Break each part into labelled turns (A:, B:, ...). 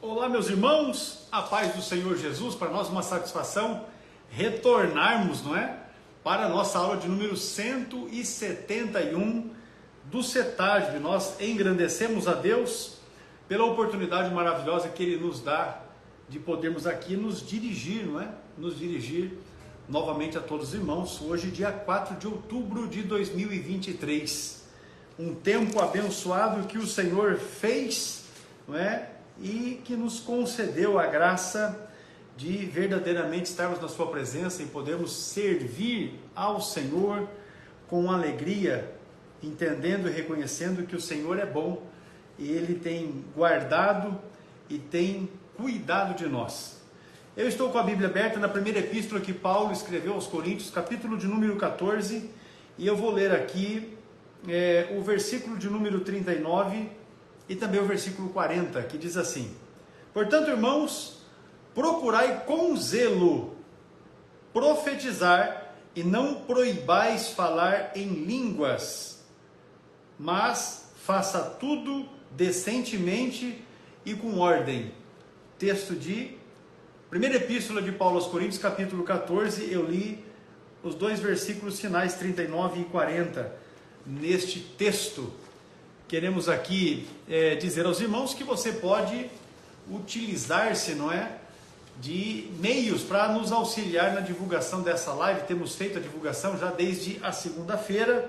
A: Olá, meus irmãos, a paz do Senhor Jesus. Para nós uma satisfação retornarmos, não é? Para a nossa aula de número 171 do CETAGB. Nós engrandecemos a Deus pela oportunidade maravilhosa que Ele nos dá de podermos aqui nos dirigir, não é? Nos dirigir novamente a todos os irmãos. Hoje, dia 4 de outubro de 2023. Um tempo abençoado que o Senhor fez, não é? E que nos concedeu a graça de verdadeiramente estarmos na sua presença e podermos servir ao Senhor com alegria, entendendo e reconhecendo que o Senhor é bom e Ele tem guardado e tem cuidado de nós. Eu estou com a Bíblia aberta na primeira epístola que Paulo escreveu aos Coríntios, capítulo de número 14, e eu vou ler aqui o versículo de número 39 e também o versículo 40, que diz assim: portanto, irmãos, procurai com zelo profetizar e não proibais falar em línguas, mas faça tudo decentemente e com ordem. Texto de primeira epístola de Paulo aos Coríntios, capítulo 14, eu li os dois versículos finais, 39 e 40, neste texto. Queremos aqui dizer aos irmãos que você pode utilizar-se, não é, de meios para nos auxiliar na divulgação dessa live. Temos feito a divulgação já desde a segunda-feira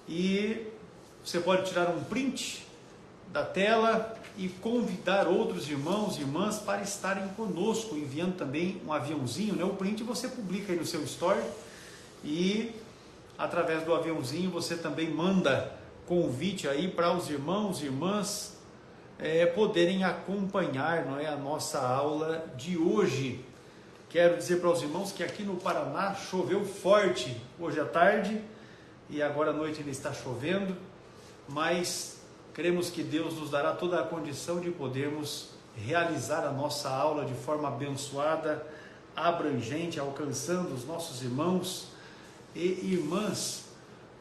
A: e você pode tirar um print da tela e convidar outros irmãos e irmãs para estarem conosco, enviando também um aviãozinho, né? O print você publica aí no seu story e através do aviãozinho você também manda convite aí para os irmãos e irmãs poderem acompanhar, não é, a nossa aula de hoje. Quero dizer para os irmãos que aqui no Paraná choveu forte hoje à tarde e agora à noite ainda está chovendo, mas cremos que Deus nos dará toda a condição de podermos realizar a nossa aula de forma abençoada, abrangente, alcançando os nossos irmãos e irmãs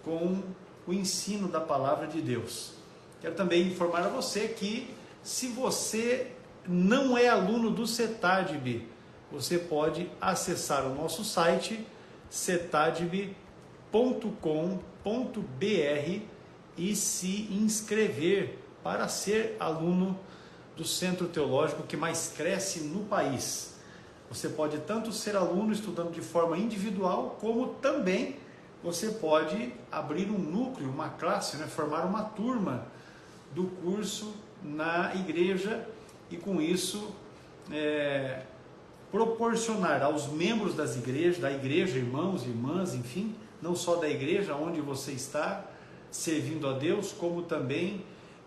A: com o ensino da palavra de Deus. Quero também informar a você que se você não é aluno do CETAGB, você pode acessar o nosso site cetagb.com.br e se inscrever para ser aluno do Centro Teológico que mais cresce no país. Você pode tanto ser aluno estudando de forma individual, como também você pode abrir um núcleo, uma classe, né? Formar uma turma do curso na igreja e com isso proporcionar aos membros da igreja, irmãos e irmãs, enfim, não só da igreja onde você está servindo a Deus, como também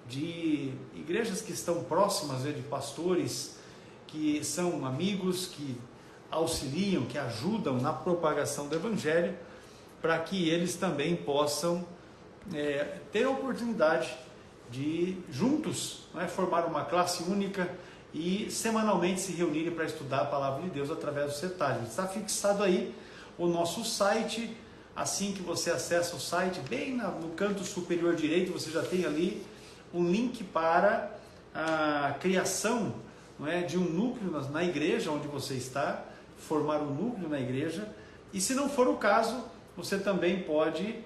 A: de igrejas que estão próximas, de pastores que são amigos, que auxiliam, que ajudam na propagação do Evangelho, para que eles também possam ter a oportunidade de juntos, né, formar uma classe única e semanalmente se reunirem para estudar a palavra de Deus através do CETAGB. Está fixado aí o nosso site. Assim que você acessa o site, bem no canto superior direito, você já tem ali um link para a criação, não é, de um núcleo na igreja onde você está, formar um núcleo na igreja. E se não for o caso, você também pode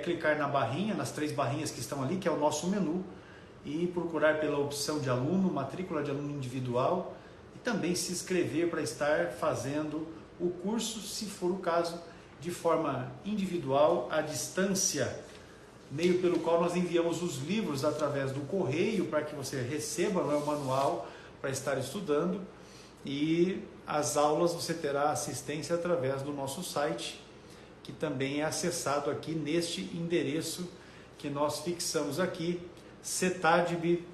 A: clicar na barrinha, nas 3 barrinhas que estão ali, que é o nosso menu, e procurar pela opção de aluno, matrícula de aluno individual, e também se inscrever para estar fazendo o curso, se for o caso, de forma individual, à distância, meio pelo qual nós enviamos os livros através do correio, para que você receba o manual para estar estudando, e as aulas você terá assistência através do nosso site, que também é acessado aqui neste endereço que nós fixamos aqui, cetagb.com.br.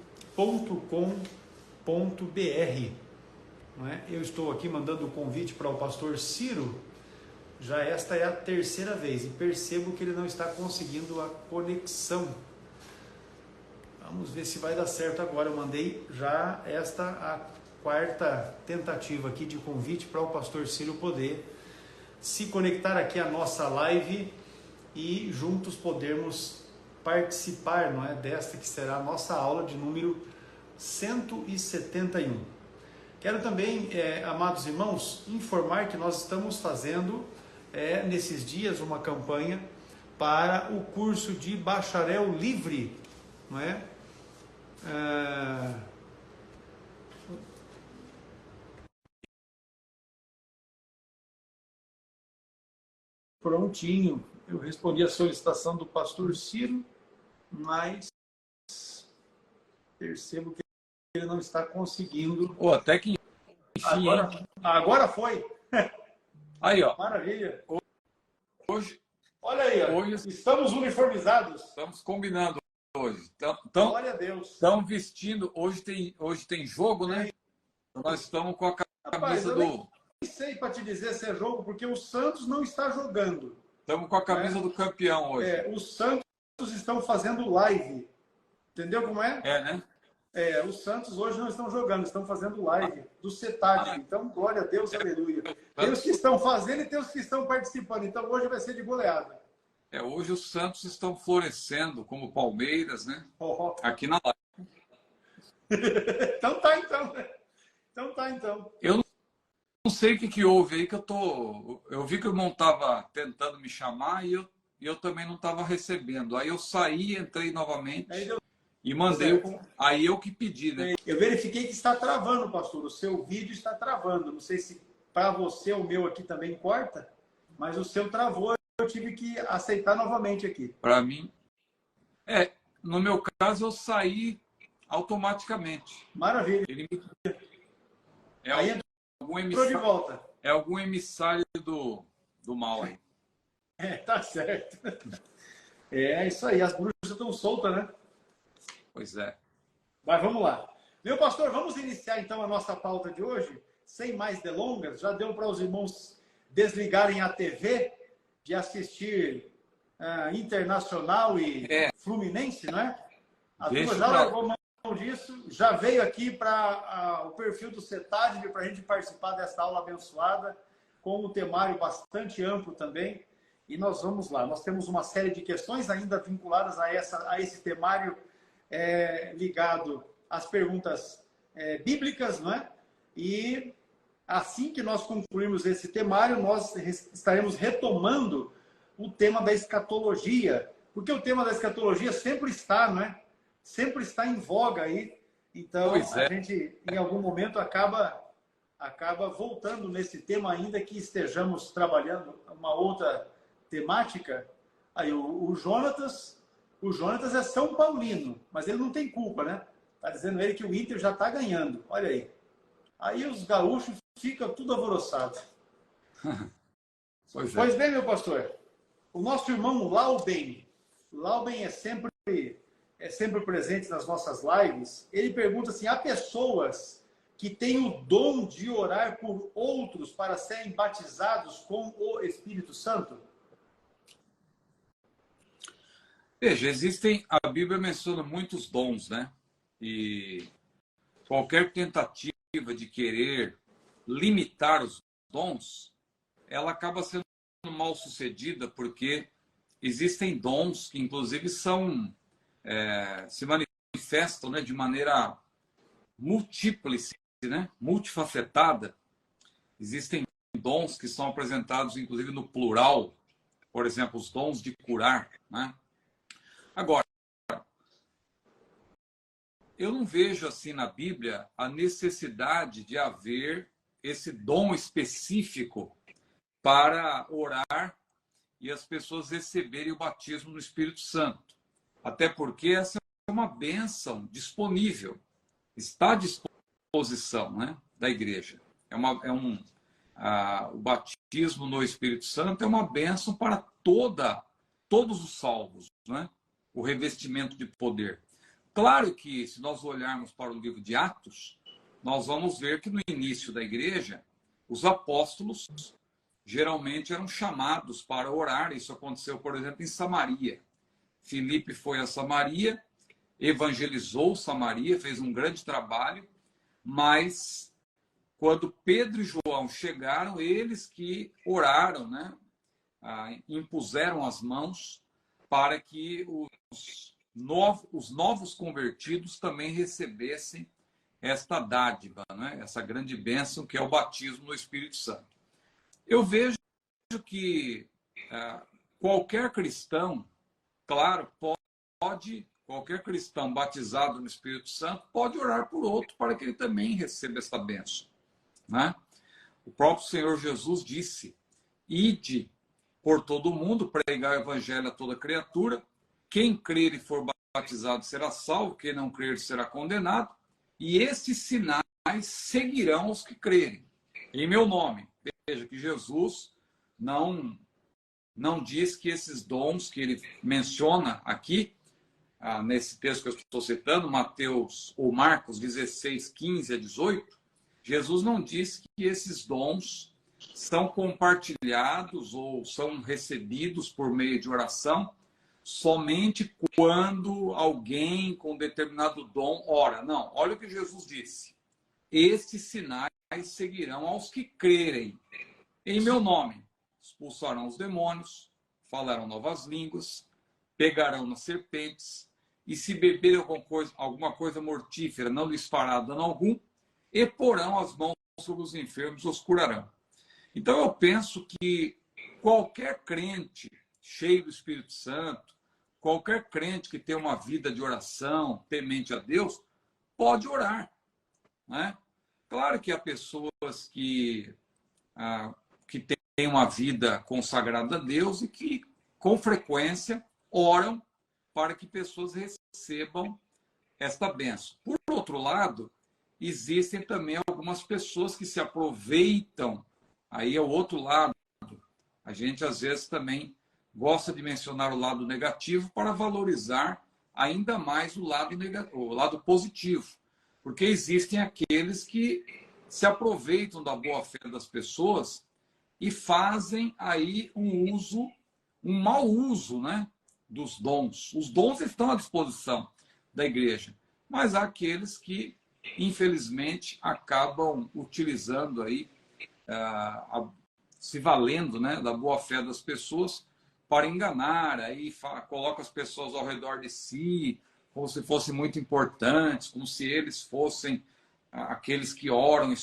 A: Eu estou aqui mandando o convite para o pastor Ciro, já esta é a 3ª vez, e percebo que ele não está conseguindo a conexão. Vamos ver se vai dar certo agora. Eu mandei já a 4ª tentativa aqui de convite para o pastor Ciro poder se conectar aqui à nossa live e juntos podermos participar, não é, desta que será a nossa aula de número 171. Quero também, amados irmãos, informar que nós estamos fazendo, nesses dias, uma campanha para o curso de bacharel livre, não é? Prontinho, eu respondi a solicitação do pastor Ciro, mas percebo que ele não está conseguindo.
B: Até que enfim.
A: Agora foi.
B: Aí, ó.
A: Maravilha.
B: Hoje,
A: olha aí, ó.
B: Hoje
A: estamos uniformizados.
B: Estamos combinando hoje.
A: Glória a Deus.
B: Estão vestindo. Hoje tem jogo, né? Nós estamos com a camisa do.
A: Nem sei para te dizer se é jogo, porque o Santos não está jogando.
B: Estamos com a camisa do campeão hoje.
A: Os Santos estão fazendo live. Entendeu como é?
B: Né?
A: Os Santos hoje não estão jogando, estão fazendo live do CETAD. Então, glória a Deus, aleluia. Tem os que estão fazendo e tem os que estão participando. Então, hoje vai ser de goleada.
B: Hoje os Santos estão florescendo, como Palmeiras, né? Aqui na live.
A: Então tá, então.
B: Eu não sei o que houve aí, que eu vi que o irmão estava tentando me chamar e eu também não estava recebendo. Aí eu saí, entrei novamente e mandei. Aí eu que pedi, né?
A: Eu verifiquei que está travando, pastor. O seu vídeo está travando. Não sei se para você o meu aqui também corta, mas o seu travou. Eu tive que aceitar novamente aqui.
B: Para mim, no meu caso eu saí automaticamente.
A: Maravilha.
B: Aí algum emissário,
A: de volta.
B: É algum emissário do mal aí.
A: Tá certo. É isso aí, as bruxas estão soltas, né?
B: Pois é.
A: Mas vamos lá. Meu pastor, vamos iniciar então a nossa pauta de hoje, sem mais delongas. Já deu para os irmãos desligarem a TV de assistir Internacional e Fluminense, não é? A turma já largou mão disso, já veio aqui para o perfil do CETAD para a gente participar dessa aula abençoada, com um temário bastante amplo também. E nós vamos lá. Nós temos uma série de questões ainda vinculadas a esse temário ligado às perguntas bíblicas, não é? E assim que nós concluirmos esse temário, nós estaremos retomando o tema da escatologia, porque o tema da escatologia sempre está, não é? Sempre está em voga aí. Então, a gente, em algum momento, acaba voltando nesse tema, ainda que estejamos trabalhando uma outra temática. Aí o Jonatas é São Paulino, mas ele não tem culpa, né? Está dizendo ele que o Inter já está ganhando. Olha aí. Aí os gaúchos ficam tudo alvoroçados. Pois bem, meu pastor. O nosso irmão Lauben é sempre presente nas nossas lives. Ele pergunta assim: há pessoas que têm o dom de orar por outros para serem batizados com o Espírito Santo?
B: Veja, a Bíblia menciona muitos dons, né? E qualquer tentativa de querer limitar os dons, ela acaba sendo mal sucedida, porque existem dons que, inclusive, se manifestam, né, de maneira múltiplice, né? Multifacetada. Existem dons que são apresentados, inclusive, no plural. Por exemplo, os dons de curar, né? Agora, eu não vejo assim na Bíblia a necessidade de haver esse dom específico para orar e as pessoas receberem o batismo no Espírito Santo. Até porque essa é uma bênção disponível, está à disposição, né, da igreja. O batismo no Espírito Santo é uma bênção para todos os salvos, né? O revestimento de poder. Claro que, se nós olharmos para o livro de Atos, nós vamos ver que no início da igreja, os apóstolos geralmente eram chamados para orar. Isso aconteceu, por exemplo, em Samaria. Filipe foi a Samaria, evangelizou Samaria, fez um grande trabalho, mas quando Pedro e João chegaram, eles que oraram, né? Impuseram as mãos para que os novos convertidos também recebessem esta dádiva, né? Essa grande bênção que é o batismo no Espírito Santo. Eu vejo que qualquer cristão, claro, qualquer cristão batizado no Espírito Santo pode orar por outro para que ele também receba esta bênção, né? O próprio Senhor Jesus disse: ide por todo o mundo, pregar o evangelho a toda criatura. Quem crer e for batizado será salvo, quem não crer será condenado. E esses sinais seguirão os que crerem em meu nome. Veja que Jesus não diz que esses dons que ele menciona aqui, nesse texto que eu estou citando, Mateus ou Marcos 16, 15 a 18, Jesus não diz que esses dons são compartilhados ou são recebidos por meio de oração somente quando alguém com determinado dom ora. Não, olha o que Jesus disse. Estes sinais seguirão aos que crerem em meu nome. Expulsarão os demônios, falarão novas línguas, pegarão nas serpentes, e se beberem alguma coisa mortífera, não lhes fará dano algum, e porão as mãos sobre os enfermos, os curarão. Então eu penso que qualquer crente cheio do Espírito Santo, qualquer crente que tenha uma vida de oração, temente a Deus, pode orar, né? Claro que há pessoas que têm uma vida consagrada a Deus e que, com frequência, oram para que pessoas recebam esta bênção. Por outro lado, existem também algumas pessoas que se aproveitam, aí é o outro lado. A gente, às vezes, também gosta de mencionar o lado negativo para valorizar ainda mais o lado positivo. Porque existem aqueles que se aproveitam da boa-fé das pessoas e fazem aí um mau uso, né, dos dons. Os dons estão à disposição da igreja, mas há aqueles que, infelizmente, acabam utilizando aí, se valendo, né, da boa-fé das pessoas para enganar, aí coloca as pessoas ao redor de si, como se fossem muito importantes, como se eles fossem aqueles que oram e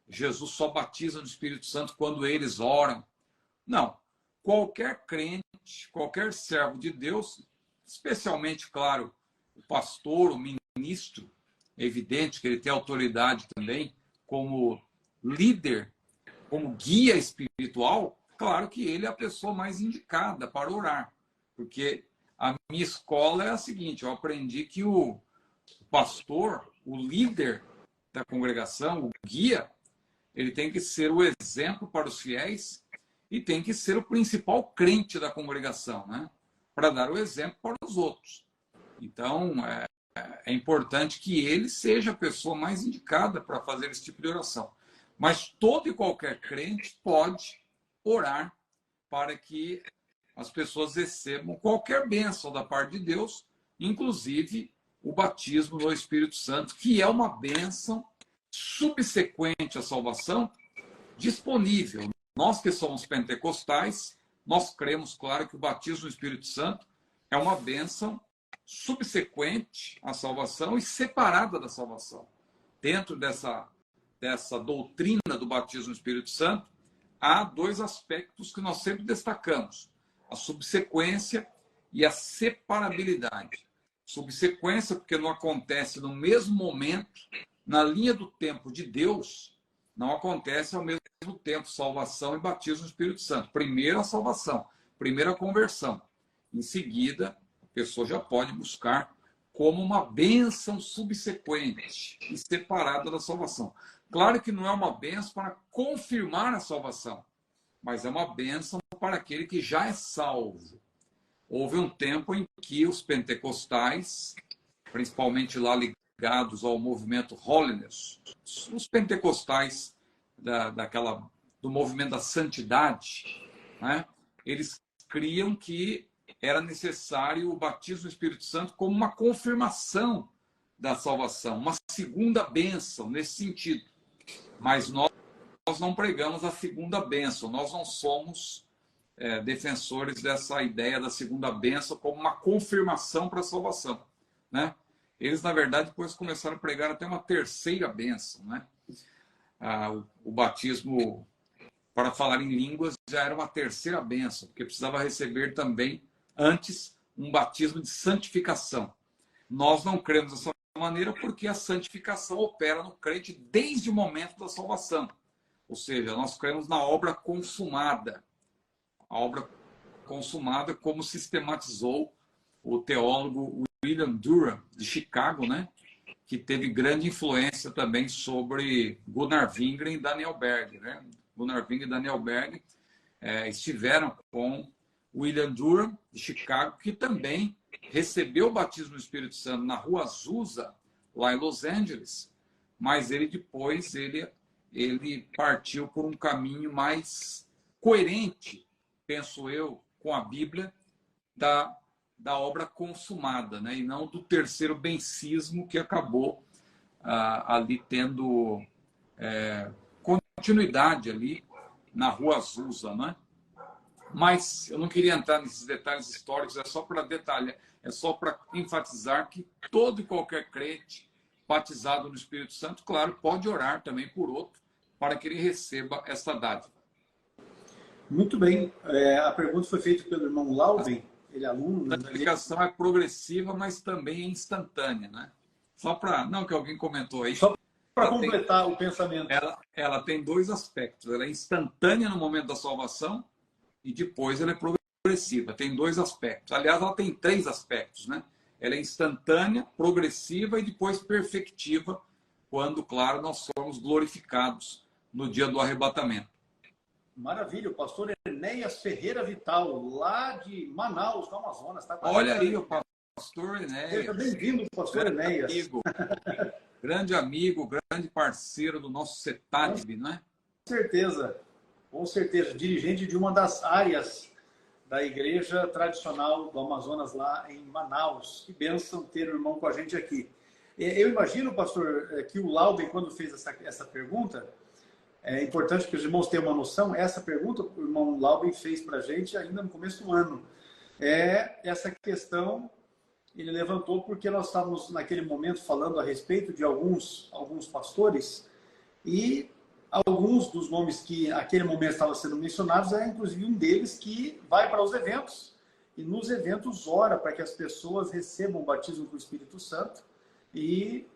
B: Jesus só batiza no Espírito Santo quando eles oram. Não. Qualquer crente, qualquer servo de Deus, especialmente, claro, o pastor, o ministro, é evidente que ele tem autoridade também como líder, como guia espiritual, claro que ele é a pessoa mais indicada para orar. Porque a minha escola é a seguinte, eu aprendi que o pastor, o líder da congregação, o guia, ele tem que ser o exemplo para os fiéis e tem que ser o principal crente da congregação, né? Para dar o exemplo para os outros. Então, é importante que ele seja a pessoa mais indicada para fazer esse tipo de oração. Mas todo e qualquer crente pode orar para que as pessoas recebam qualquer bênção da parte de Deus, inclusive o batismo no Espírito Santo, que é uma bênção subsequente à salvação, disponível. Nós que somos pentecostais, nós cremos, claro, que o batismo no Espírito Santo é uma bênção subsequente à salvação e separada da salvação. Dentro dessa doutrina do batismo no Espírito Santo, há dois aspectos que nós sempre destacamos: a subsequência e a separabilidade. Subsequência, porque não acontece no mesmo momento, na linha do tempo de Deus, não acontece ao mesmo tempo salvação e batismo no Espírito Santo. Primeiro a salvação, primeiro a conversão. Em seguida, a pessoa já pode buscar como uma bênção subsequente e separada da salvação. Claro que não é uma bênção para confirmar a salvação, mas é uma bênção para aquele que já é salvo. Houve um tempo em que os pentecostais, principalmente lá ligados ao movimento Holiness, os pentecostais do movimento da santidade, né, eles criam que era necessário o batismo do Espírito Santo como uma confirmação da salvação, uma segunda bênção nesse sentido. Mas nós não pregamos a segunda bênção, nós não somos defensores dessa ideia da segunda bênção como uma confirmação para a salvação, né? Eles, na verdade, depois começaram a pregar até uma terceira bênção, né? O batismo para falar em línguas já era uma terceira bênção, porque precisava receber também, antes, um batismo de santificação. Nós não cremos dessa maneira porque a santificação opera no crente desde o momento da salvação. Ou seja, nós cremos na obra consumada. A obra consumada, como sistematizou o teólogo William Durham, de Chicago, né? Que teve grande influência também sobre Gunnar Wingren e Daniel Berg. Né? Gunnar Wingren e Daniel Berg estiveram com William Durham, de Chicago, que também recebeu o batismo do Espírito Santo na Rua Azusa, lá em Los Angeles, mas ele depois ele partiu por um caminho mais coerente, penso eu, com a Bíblia, da obra consumada, né? E não do terceiro bencismo que acabou ali tendo continuidade ali na Rua Azusa, né? Mas eu não queria entrar nesses detalhes históricos, é só para detalhar, é só para enfatizar que todo e qualquer crente batizado no Espírito Santo, claro, pode orar também por outro, para que ele receba essa dádiva.
A: Muito bem. A pergunta foi feita pelo irmão Lauben, ele é aluno.
B: A santificação é progressiva, mas também é instantânea, né? Só para... Não, que alguém comentou aí.
A: Só para completar o pensamento.
B: Ela tem dois aspectos. Ela é instantânea no momento da salvação e depois ela é progressiva. Tem dois aspectos. Aliás, ela tem três aspectos, né? Ela é instantânea, progressiva e depois perfectiva, quando, claro, nós somos glorificados no dia do arrebatamento.
A: Maravilha, o pastor Enéas Ferreira Vital, lá de Manaus, no Amazonas. Tá.
B: Olha aí o pastor Enéas.
A: Seja bem-vindo, pastor Enéas.
B: Grande amigo, grande parceiro do nosso CETADB, não é?
A: Com certeza. Dirigente de uma das áreas da igreja tradicional do Amazonas, lá em Manaus. Que bênção ter o irmão com a gente aqui. Eu imagino, pastor, que o Lauben, quando fez essa pergunta, é importante que os irmãos tenham uma noção, essa pergunta o irmão Lauben fez para a gente ainda no começo do ano. Essa questão ele levantou porque nós estávamos naquele momento falando a respeito de alguns pastores e alguns dos nomes que naquele momento estavam sendo mencionados é inclusive um deles que vai para os eventos e nos eventos ora para que as pessoas recebam o batismo do Espírito Santo e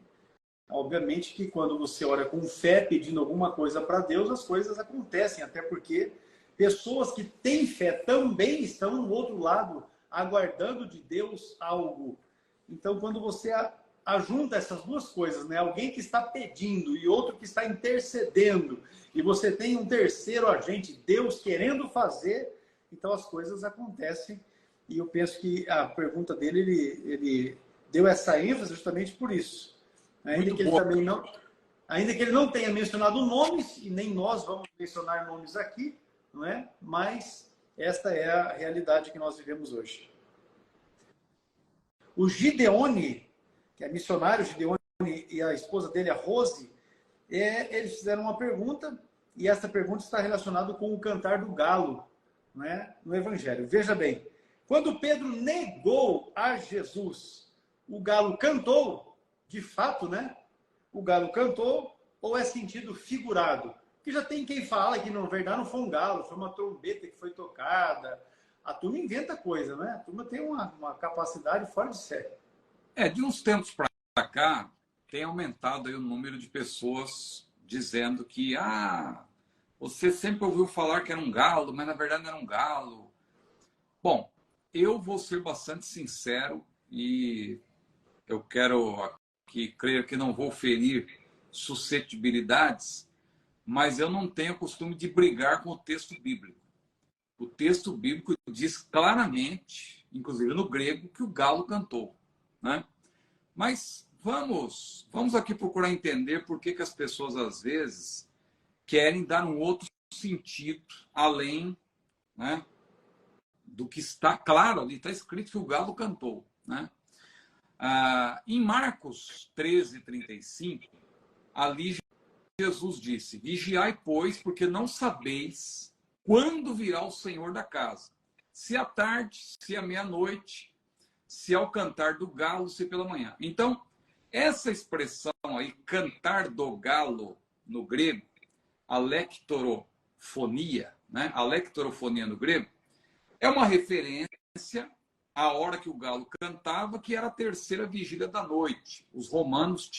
A: obviamente que quando você ora com fé, pedindo alguma coisa para Deus, as coisas acontecem, até porque pessoas que têm fé também estão no outro lado, aguardando de Deus algo. Então, quando você ajunta essas duas coisas, né? Alguém que está pedindo e outro que está intercedendo, e você tem um terceiro agente, Deus querendo fazer, então as coisas acontecem. E eu penso que a pergunta dele, ele deu essa ênfase justamente por isso. Ainda que ele não tenha mencionado nomes, e nem nós vamos mencionar nomes aqui, não é? Mas esta é a realidade que nós vivemos hoje. O Gideone, que é missionário, Gideone e a esposa dele, a Rose, eles fizeram uma pergunta, e essa pergunta está relacionada com o cantar do galo, não é? No Evangelho. Veja bem, quando Pedro negou a Jesus, o galo cantou. De fato, né? O galo cantou ou é sentido figurado? Porque já tem quem fala que, na verdade, não foi um galo, foi uma trombeta que foi tocada. A turma inventa coisa, né? A turma tem uma capacidade fora de série.
B: De uns tempos para cá, tem aumentado aí o número de pessoas dizendo que você sempre ouviu falar que era um galo, mas na verdade não era um galo. Bom, eu vou ser bastante sincero e eu quero creio que não vou ferir suscetibilidades, mas eu não tenho costume de brigar com o texto bíblico. O texto bíblico diz claramente, inclusive no grego, que o galo cantou, né? Mas vamos aqui procurar entender por que as pessoas, às vezes, querem dar um outro sentido, além, né, do que está claro ali. Está escrito que o galo cantou, né? Em Marcos 13:35, ali Jesus disse: vigiai, pois, porque não sabeis quando virá o Senhor da casa. Se à tarde, se à meia-noite, se ao cantar do galo, se pela manhã. Então, Essa expressão aí, cantar do galo, no grego, alectorofonia, né? Alectorofonia no grego, é uma referência à hora que o galo cantava, que era a terceira vigília da noite. Os romanos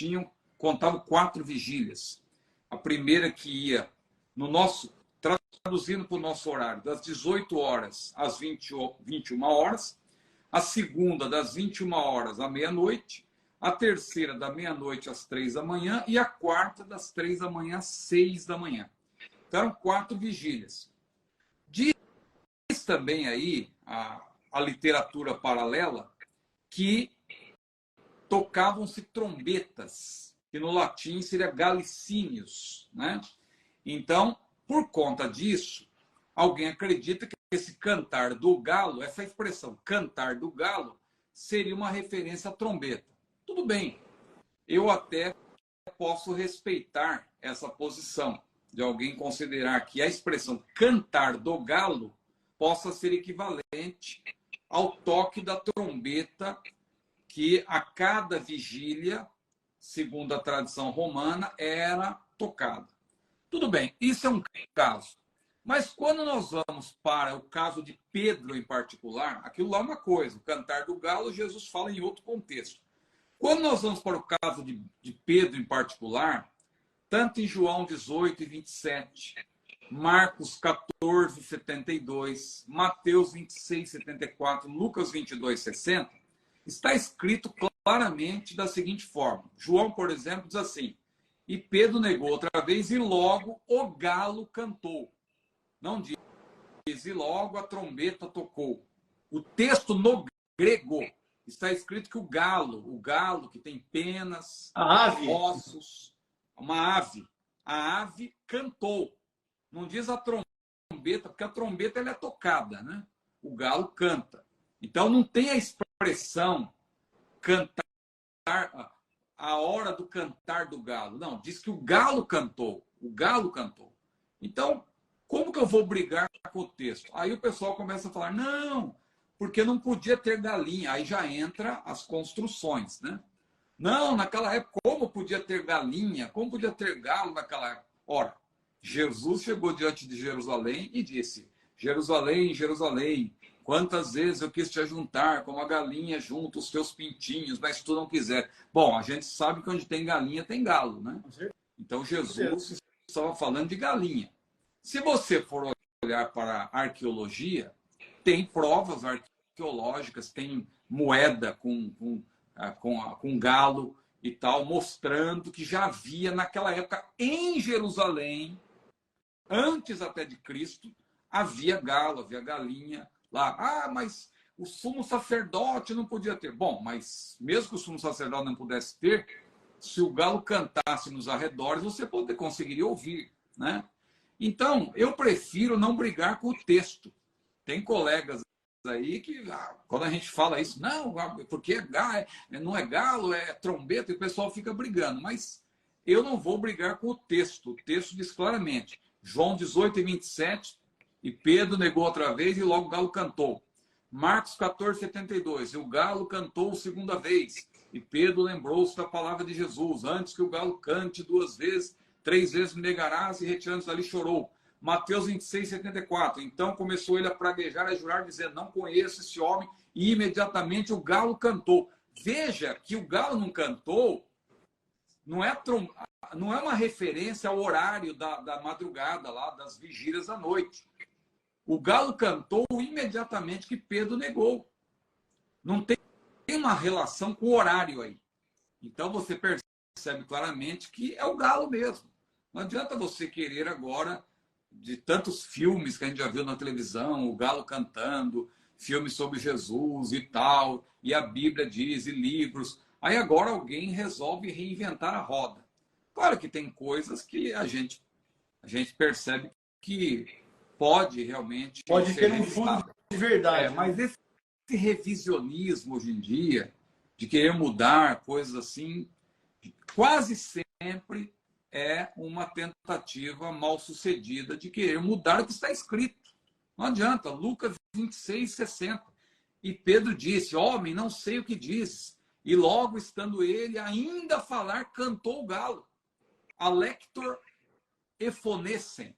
B: contavam 4 vigílias. A primeira que ia no nosso, traduzindo para o nosso horário, das 18 horas às 21 horas, a segunda das 21 horas à meia-noite, a terceira da meia-noite às 3 da manhã e a quarta das 3 da manhã às 6 da manhã. Então, eram 4 vigílias. Diz também aí a literatura paralela que tocavam-se trombetas, que no latim seria galicínios, né? Então, por conta disso, alguém acredita que esse cantar do galo, essa expressão cantar do galo, seria uma referência à trombeta. Tudo bem, eu até posso respeitar essa posição de alguém considerar que a expressão cantar do galo possa ser equivalente ao toque da trombeta que a cada vigília, segundo a tradição romana, era tocada. Tudo bem, isso é um caso. Mas quando nós vamos para o caso de Pedro em particular, aquilo lá é uma coisa, o cantar do galo, Jesus fala em outro contexto. Quando nós vamos para o caso de Pedro em particular, tanto em João 18 e 27, Marcos 14, 72, Mateus 26, 74, Lucas 22, 60, está escrito claramente da seguinte forma. João, por exemplo, diz assim: e Pedro negou outra vez e logo o galo cantou. Não diz, e logo a trombeta tocou. O texto no grego está escrito que o galo que tem penas, ossos, uma ave, a ave cantou. Não diz a trombeta, porque a trombeta ela é tocada, né? O galo canta. Então não tem a expressão cantar, a hora do cantar do galo. Não, diz que o galo cantou. O galo cantou. Então, como que eu vou brigar com o texto? Aí o pessoal começa a falar, não, porque não podia ter galinha. Aí já entra as construções, né? Não, naquela época, como podia ter galinha? Como podia ter galo naquela época? Ora, Jesus chegou diante de Jerusalém e disse, Jerusalém, Jerusalém, quantas vezes eu quis te ajuntar como a galinha junta os teus pintinhos, mas tu não quiser. Bom, a gente sabe que onde tem galinha tem galo, né? Então Jesus estava falando de galinha. Se você for olhar para a arqueologia, tem provas arqueológicas, tem moeda com galo e tal, mostrando que já havia naquela época em Jerusalém, antes até de Cristo, havia galo, havia galinha lá. Ah, mas o sumo sacerdote não podia ter. Bom, mas mesmo que o sumo sacerdote não pudesse ter, se o galo cantasse nos arredores, você conseguiria ouvir, né? Então, eu prefiro não brigar com o texto. Tem colegas aí que, quando a gente fala isso, não, porque não é galo, é trombeta, e o pessoal fica brigando. Mas eu não vou brigar com o texto. O texto diz claramente, João 18 e 27, e Pedro negou outra vez e logo o galo cantou. Marcos 14, 72, e o galo cantou segunda vez, e Pedro lembrou-se da palavra de Jesus, antes que o galo cante 2 vezes, 3 vezes me negarás, e retirando-se dali chorou. Mateus 26, 74. Então começou ele a praguejar, a jurar, dizendo, não conheço esse homem, e imediatamente o galo cantou. Veja que o galo não cantou, não é uma referência ao horário da madrugada, lá das vigílias da noite. O galo cantou imediatamente que Pedro negou. Não tem uma relação com o horário aí. Então você percebe claramente que é o galo mesmo. Não adianta você querer agora, de tantos filmes que a gente já viu na televisão, o galo cantando, filmes sobre Jesus e tal, e a Bíblia diz, e livros. Aí agora alguém resolve reinventar a roda. Claro que tem coisas que a gente percebe que pode realmente
A: pode
B: ser
A: ter um fundo de verdade.
B: mas esse revisionismo hoje em dia, de querer mudar coisas assim, quase sempre é uma tentativa mal sucedida de querer mudar o que está escrito. Não adianta. Lucas 26, 60. E Pedro disse, homem, não sei o que dizes. E logo estando ele ainda a falar, cantou o galo. Alector ephonesen.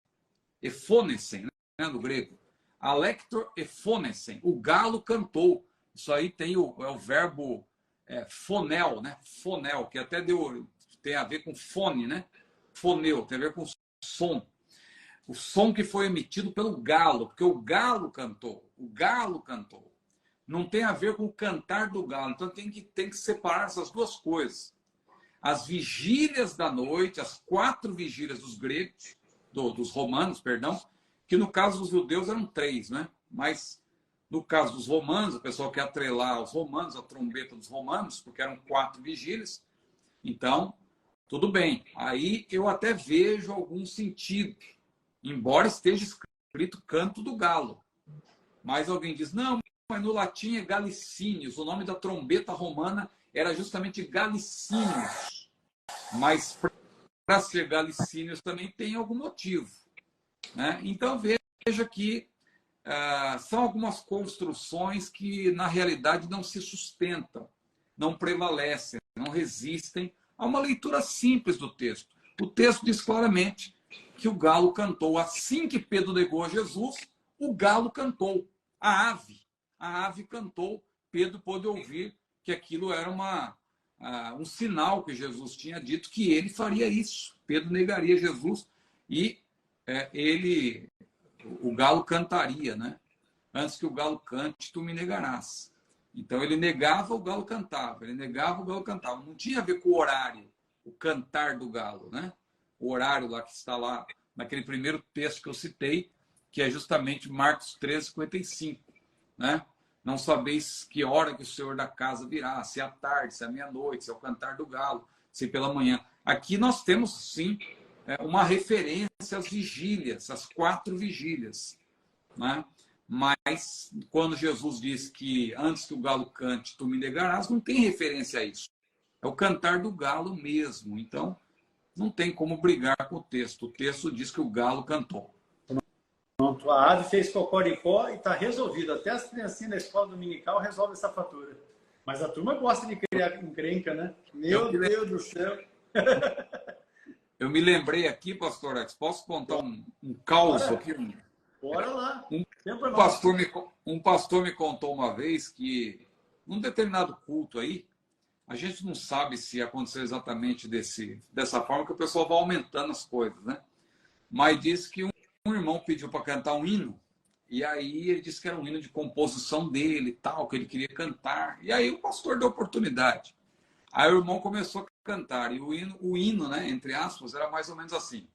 B: Ephonesen, né, no grego. Alector ephonesen. O galo cantou. Isso aí tem é o verbo fonel, né? Fonel, que até tem a ver com fone, né? Foneu, tem a ver com som. O som que foi emitido pelo galo, porque o galo cantou. O galo cantou. Não tem a ver com o cantar do galo. Então tem que separar essas duas coisas. As vigílias da noite, as 4 vigílias dos gregos, dos romanos, perdão, que no caso dos judeus eram 3, né? Mas no caso dos romanos, o pessoal quer atrelar os romanos, a trombeta dos romanos, porque eram 4 vigílias. Então, tudo bem. Aí eu até vejo algum sentido, embora esteja escrito canto do galo. Mas alguém diz, não, mas no latim é galicínios. O nome da trombeta romana era justamente galicínios. Mas para ser galicínios também tem algum motivo, né? Então veja que são algumas construções que na realidade não se sustentam, não prevalecem, não resistem a uma leitura simples do texto. O texto diz claramente que o galo cantou. Assim que Pedro negou a Jesus, o galo cantou. A ave cantou. Pedro pôde ouvir que aquilo era um sinal que Jesus tinha dito que ele faria isso. Pedro negaria Jesus e o galo cantaria, né? Antes que o galo cante, tu me negarás. Então ele negava, o galo cantava. Ele negava, o galo cantava. Não tinha a ver com o horário, o cantar do galo, né? O horário lá que está lá naquele primeiro texto que eu citei, que é justamente Marcos 13:55, né? Não sabeis que hora que o Senhor da casa virá, se é à tarde, se é à meia-noite, se é o cantar do galo, se é pela manhã. Aqui nós temos, sim, uma referência às vigílias, às 4 vigílias, né? Mas quando Jesus diz que antes que o galo cante, tu me negarás, não tem referência a isso. É o cantar do galo mesmo. Então, não tem como brigar com o texto. O texto diz que o galo cantou.
A: Pronto, a ave fez cocoricó e está resolvido. Até as criancinhas da escola dominical resolvem essa fatura. Mas a turma gosta de criar encrenca, né? Meu Deus do céu.
B: Eu me lembrei aqui, pastor Alex, posso contar um caos aqui?
A: Bora lá.
B: Um pastor me contou uma vez que, num determinado culto aí, a gente não sabe se aconteceu exatamente dessa forma, que o pessoal vai aumentando as coisas, né? Mas disse que um irmão pediu para cantar um hino, e aí ele disse que era um hino de composição dele e tal, que ele queria cantar. E aí o pastor deu oportunidade. Aí o irmão começou a cantar, e o hino, né, entre aspas, era mais ou menos assim.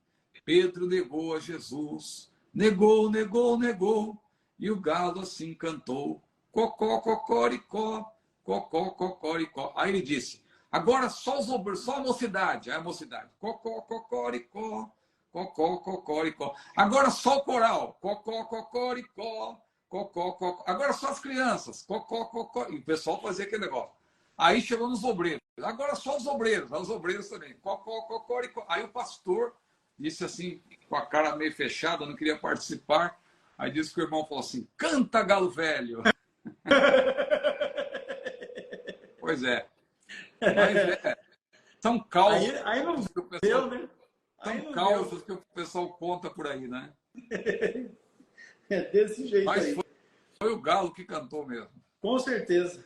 B: Pedro negou a Jesus, negou, negou, negou, e o galo assim cantou, cocó, cocoricó, cocó, cocoricó. Aí ele disse, agora só a mocidade. Aí a mocidade, cocó, cocoricó, cocó, cocoricó. Agora só o coral, cocó, cocoricó, cocó, cocó. Agora só as crianças, cocó, cocó. E o pessoal fazia aquele negócio. Aí chegou nos obreiros. Agora só os obreiros também. Cocó, cocoricó. Aí o pastor disse assim, com a cara meio fechada, não queria participar. Aí disse que o irmão falou assim, canta, galo velho. Pois é. Mas são causos
A: aí não deu, né?
B: São causos que o pessoal conta por aí, né?
A: É desse jeito.
B: Mas
A: aí.
B: Foi o galo que cantou mesmo.
A: Com certeza.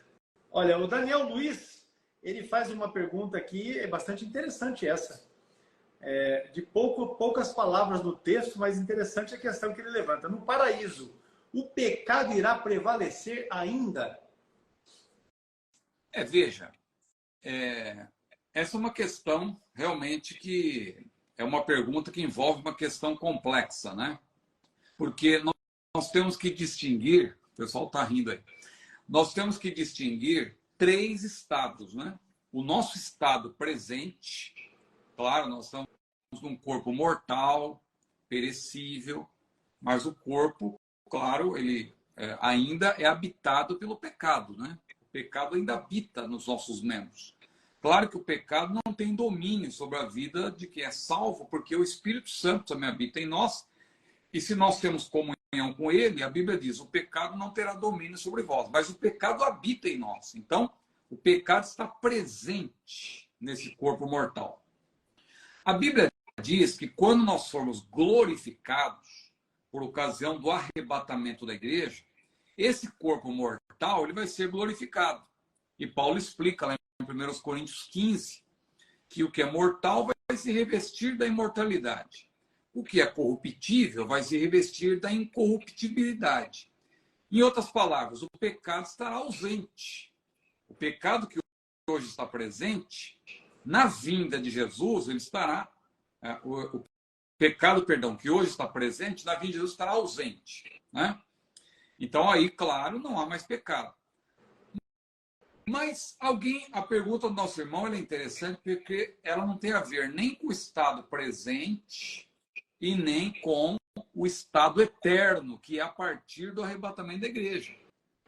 A: Olha, o Daniel Luiz, ele faz uma pergunta aqui, é bastante interessante essa. De poucas palavras no texto, mas interessante a questão que ele levanta. No paraíso, o pecado irá prevalecer ainda?
B: Veja, essa é uma questão realmente que é uma pergunta que envolve uma questão complexa, né? Porque nós temos que distinguir, o pessoal está rindo aí, nós temos que distinguir 3 estados, né? O nosso estado presente, claro, nós estamos num corpo mortal, perecível, mas o corpo, claro, ele ainda é habitado pelo pecado, né? O pecado ainda habita nos nossos membros. Claro que o pecado não tem domínio sobre a vida de quem é salvo, porque o Espírito Santo também habita em nós. E se nós temos comunhão com ele, a Bíblia diz, o pecado não terá domínio sobre vós, mas o pecado habita em nós. Então, O pecado está presente nesse corpo mortal. A Bíblia diz que quando nós formos glorificados por ocasião do arrebatamento da igreja, esse corpo mortal ele vai ser glorificado. E Paulo explica lá em 1 Coríntios 15 que o que é mortal vai se revestir da imortalidade. O que é corruptível vai se revestir da incorruptibilidade. Em outras palavras, o pecado estará ausente. O pecado que hoje está presente, na vinda de Jesus, ele estará. O pecado, perdão, que hoje está presente, na vinda de Jesus estará ausente. Né? Então, aí, claro, não há mais pecado. Mas a pergunta do nosso irmão é interessante porque ela não tem a ver nem com o estado presente e nem com o estado eterno, que é a partir do arrebatamento da igreja.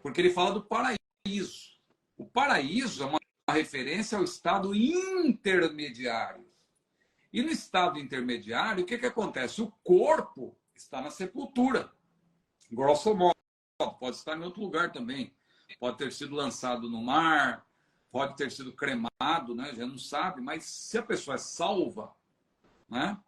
B: Porque ele fala do paraíso. O paraíso é uma referência ao estado intermediário. E no estado intermediário, o que acontece? O corpo está na sepultura. Grosso modo, pode estar em outro lugar também. Pode ter sido lançado no mar, pode ter sido cremado, né? Já não sabe, mas se a pessoa é salva, né?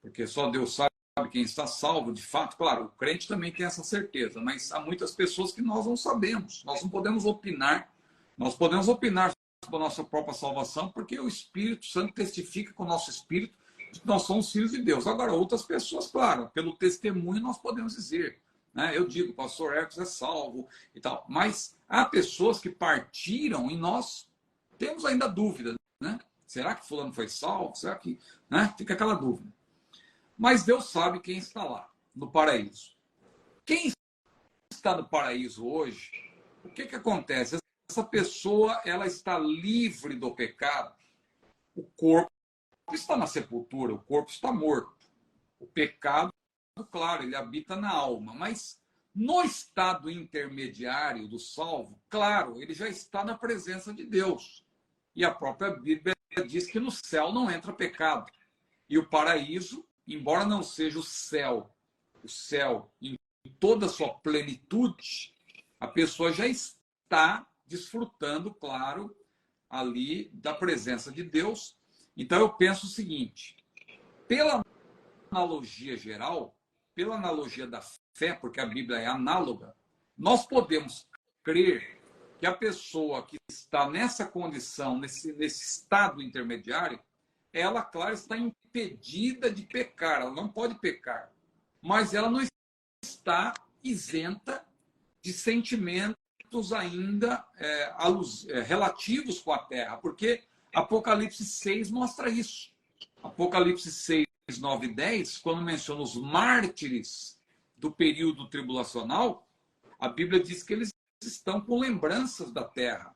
B: Porque só Deus sabe quem está salvo, de fato, claro, o crente também tem essa certeza, mas há muitas pessoas que nós não sabemos, nós não podemos opinar, nós podemos opinar sobre a nossa própria salvação, porque o Espírito Santo testifica com o nosso espírito de que nós somos filhos de Deus. Agora, outras pessoas, claro, pelo testemunho nós podemos dizer, né? Eu digo, o pastor Hercos é salvo e tal, mas há pessoas que partiram e nós temos ainda dúvida, né? Será que fulano foi salvo? Será que, né? Fica aquela dúvida. Mas Deus sabe quem está lá, no paraíso. Quem está no paraíso hoje, o que acontece? Essa pessoa ela está livre do pecado. O corpo está na sepultura, o corpo está morto. O pecado, claro, ele habita na alma, mas no estado intermediário do salvo, claro, ele já está na presença de Deus. E a própria Bíblia diz que no céu não entra pecado. E o paraíso, embora não seja o céu em toda a sua plenitude, a pessoa já está desfrutando, claro, ali da presença de Deus. Então eu penso o seguinte, pela analogia geral, pela analogia da fé, porque a Bíblia é análoga, nós podemos crer que a pessoa que está nessa condição, nesse estado intermediário, ela, claro, está impedida de pecar, ela não pode pecar, mas ela não está isenta de sentimentos ainda relativos com a terra, porque Apocalipse 6 mostra isso. Apocalipse 6, 9 e 10, quando menciona os mártires do período tribulacional, a Bíblia diz que eles estão com lembranças da terra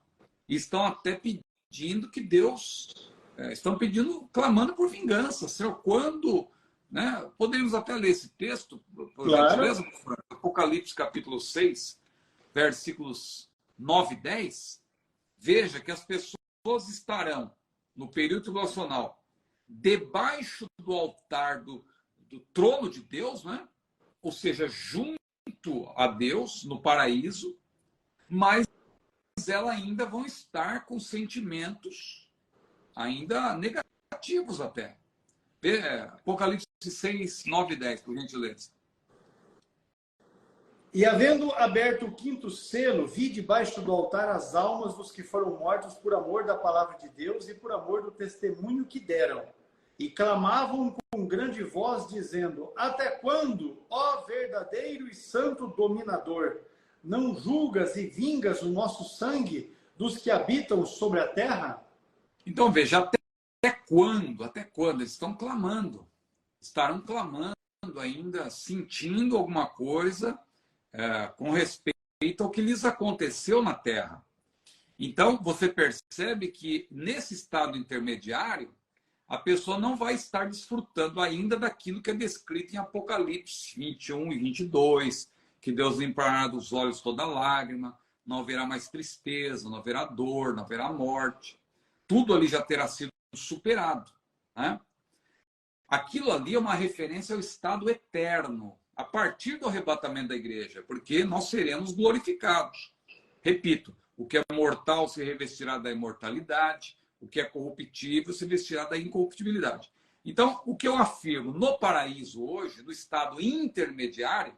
B: e estão até pedindo que Deus... estão pedindo, clamando por vingança. Senhor, quando... Né? Poderíamos até ler esse texto, por gentileza, Apocalipse capítulo 6, versículos 9 e 10. Veja que as pessoas estarão, no período tribulacional, debaixo do altar do trono de Deus, né? Ou seja, junto a Deus, no paraíso, mas elas ainda vão estar com sentimentos ainda negativos até. Apocalipse 6, 9 e 10, por gentileza.
A: E havendo aberto o quinto selo, vi debaixo do altar as almas dos que foram mortos por amor da palavra de Deus e por amor do testemunho que deram. E clamavam com grande voz, dizendo: até quando, ó verdadeiro e santo dominador, não julgas e vingas o nosso sangue dos que habitam sobre a terra?
B: Então veja, até quando? Até quando? Eles estão clamando. Estarão clamando ainda, sentindo alguma coisa com respeito ao que lhes aconteceu na terra. Então, você percebe que nesse estado intermediário, a pessoa não vai estar desfrutando ainda daquilo que é descrito em Apocalipse 21 e 22, que Deus limpará dos olhos toda lágrima, não haverá mais tristeza, não haverá dor, não haverá morte. Tudo ali já terá sido superado. Né? Aquilo ali é uma referência ao estado eterno, a partir do arrebatamento da igreja, porque nós seremos glorificados. Repito, o que é mortal se revestirá da imortalidade, o que é corruptível se vestirá da incorruptibilidade. Então, o que eu afirmo, no paraíso hoje, no estado intermediário,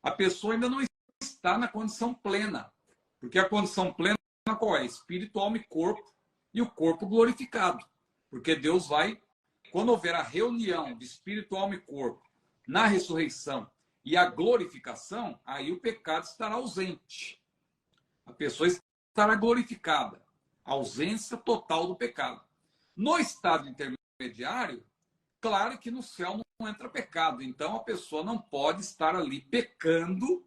B: a pessoa ainda não está na condição plena. Porque a condição plena qual é? Espírito, alma e corpo, e o corpo glorificado. Porque Deus vai, quando houver a reunião de espírito, alma e corpo, na ressurreição e a glorificação, aí o pecado estará ausente. A pessoa estará glorificada. Ausência total do pecado. No estado intermediário, claro que no céu não entra pecado. Então a pessoa não pode estar ali pecando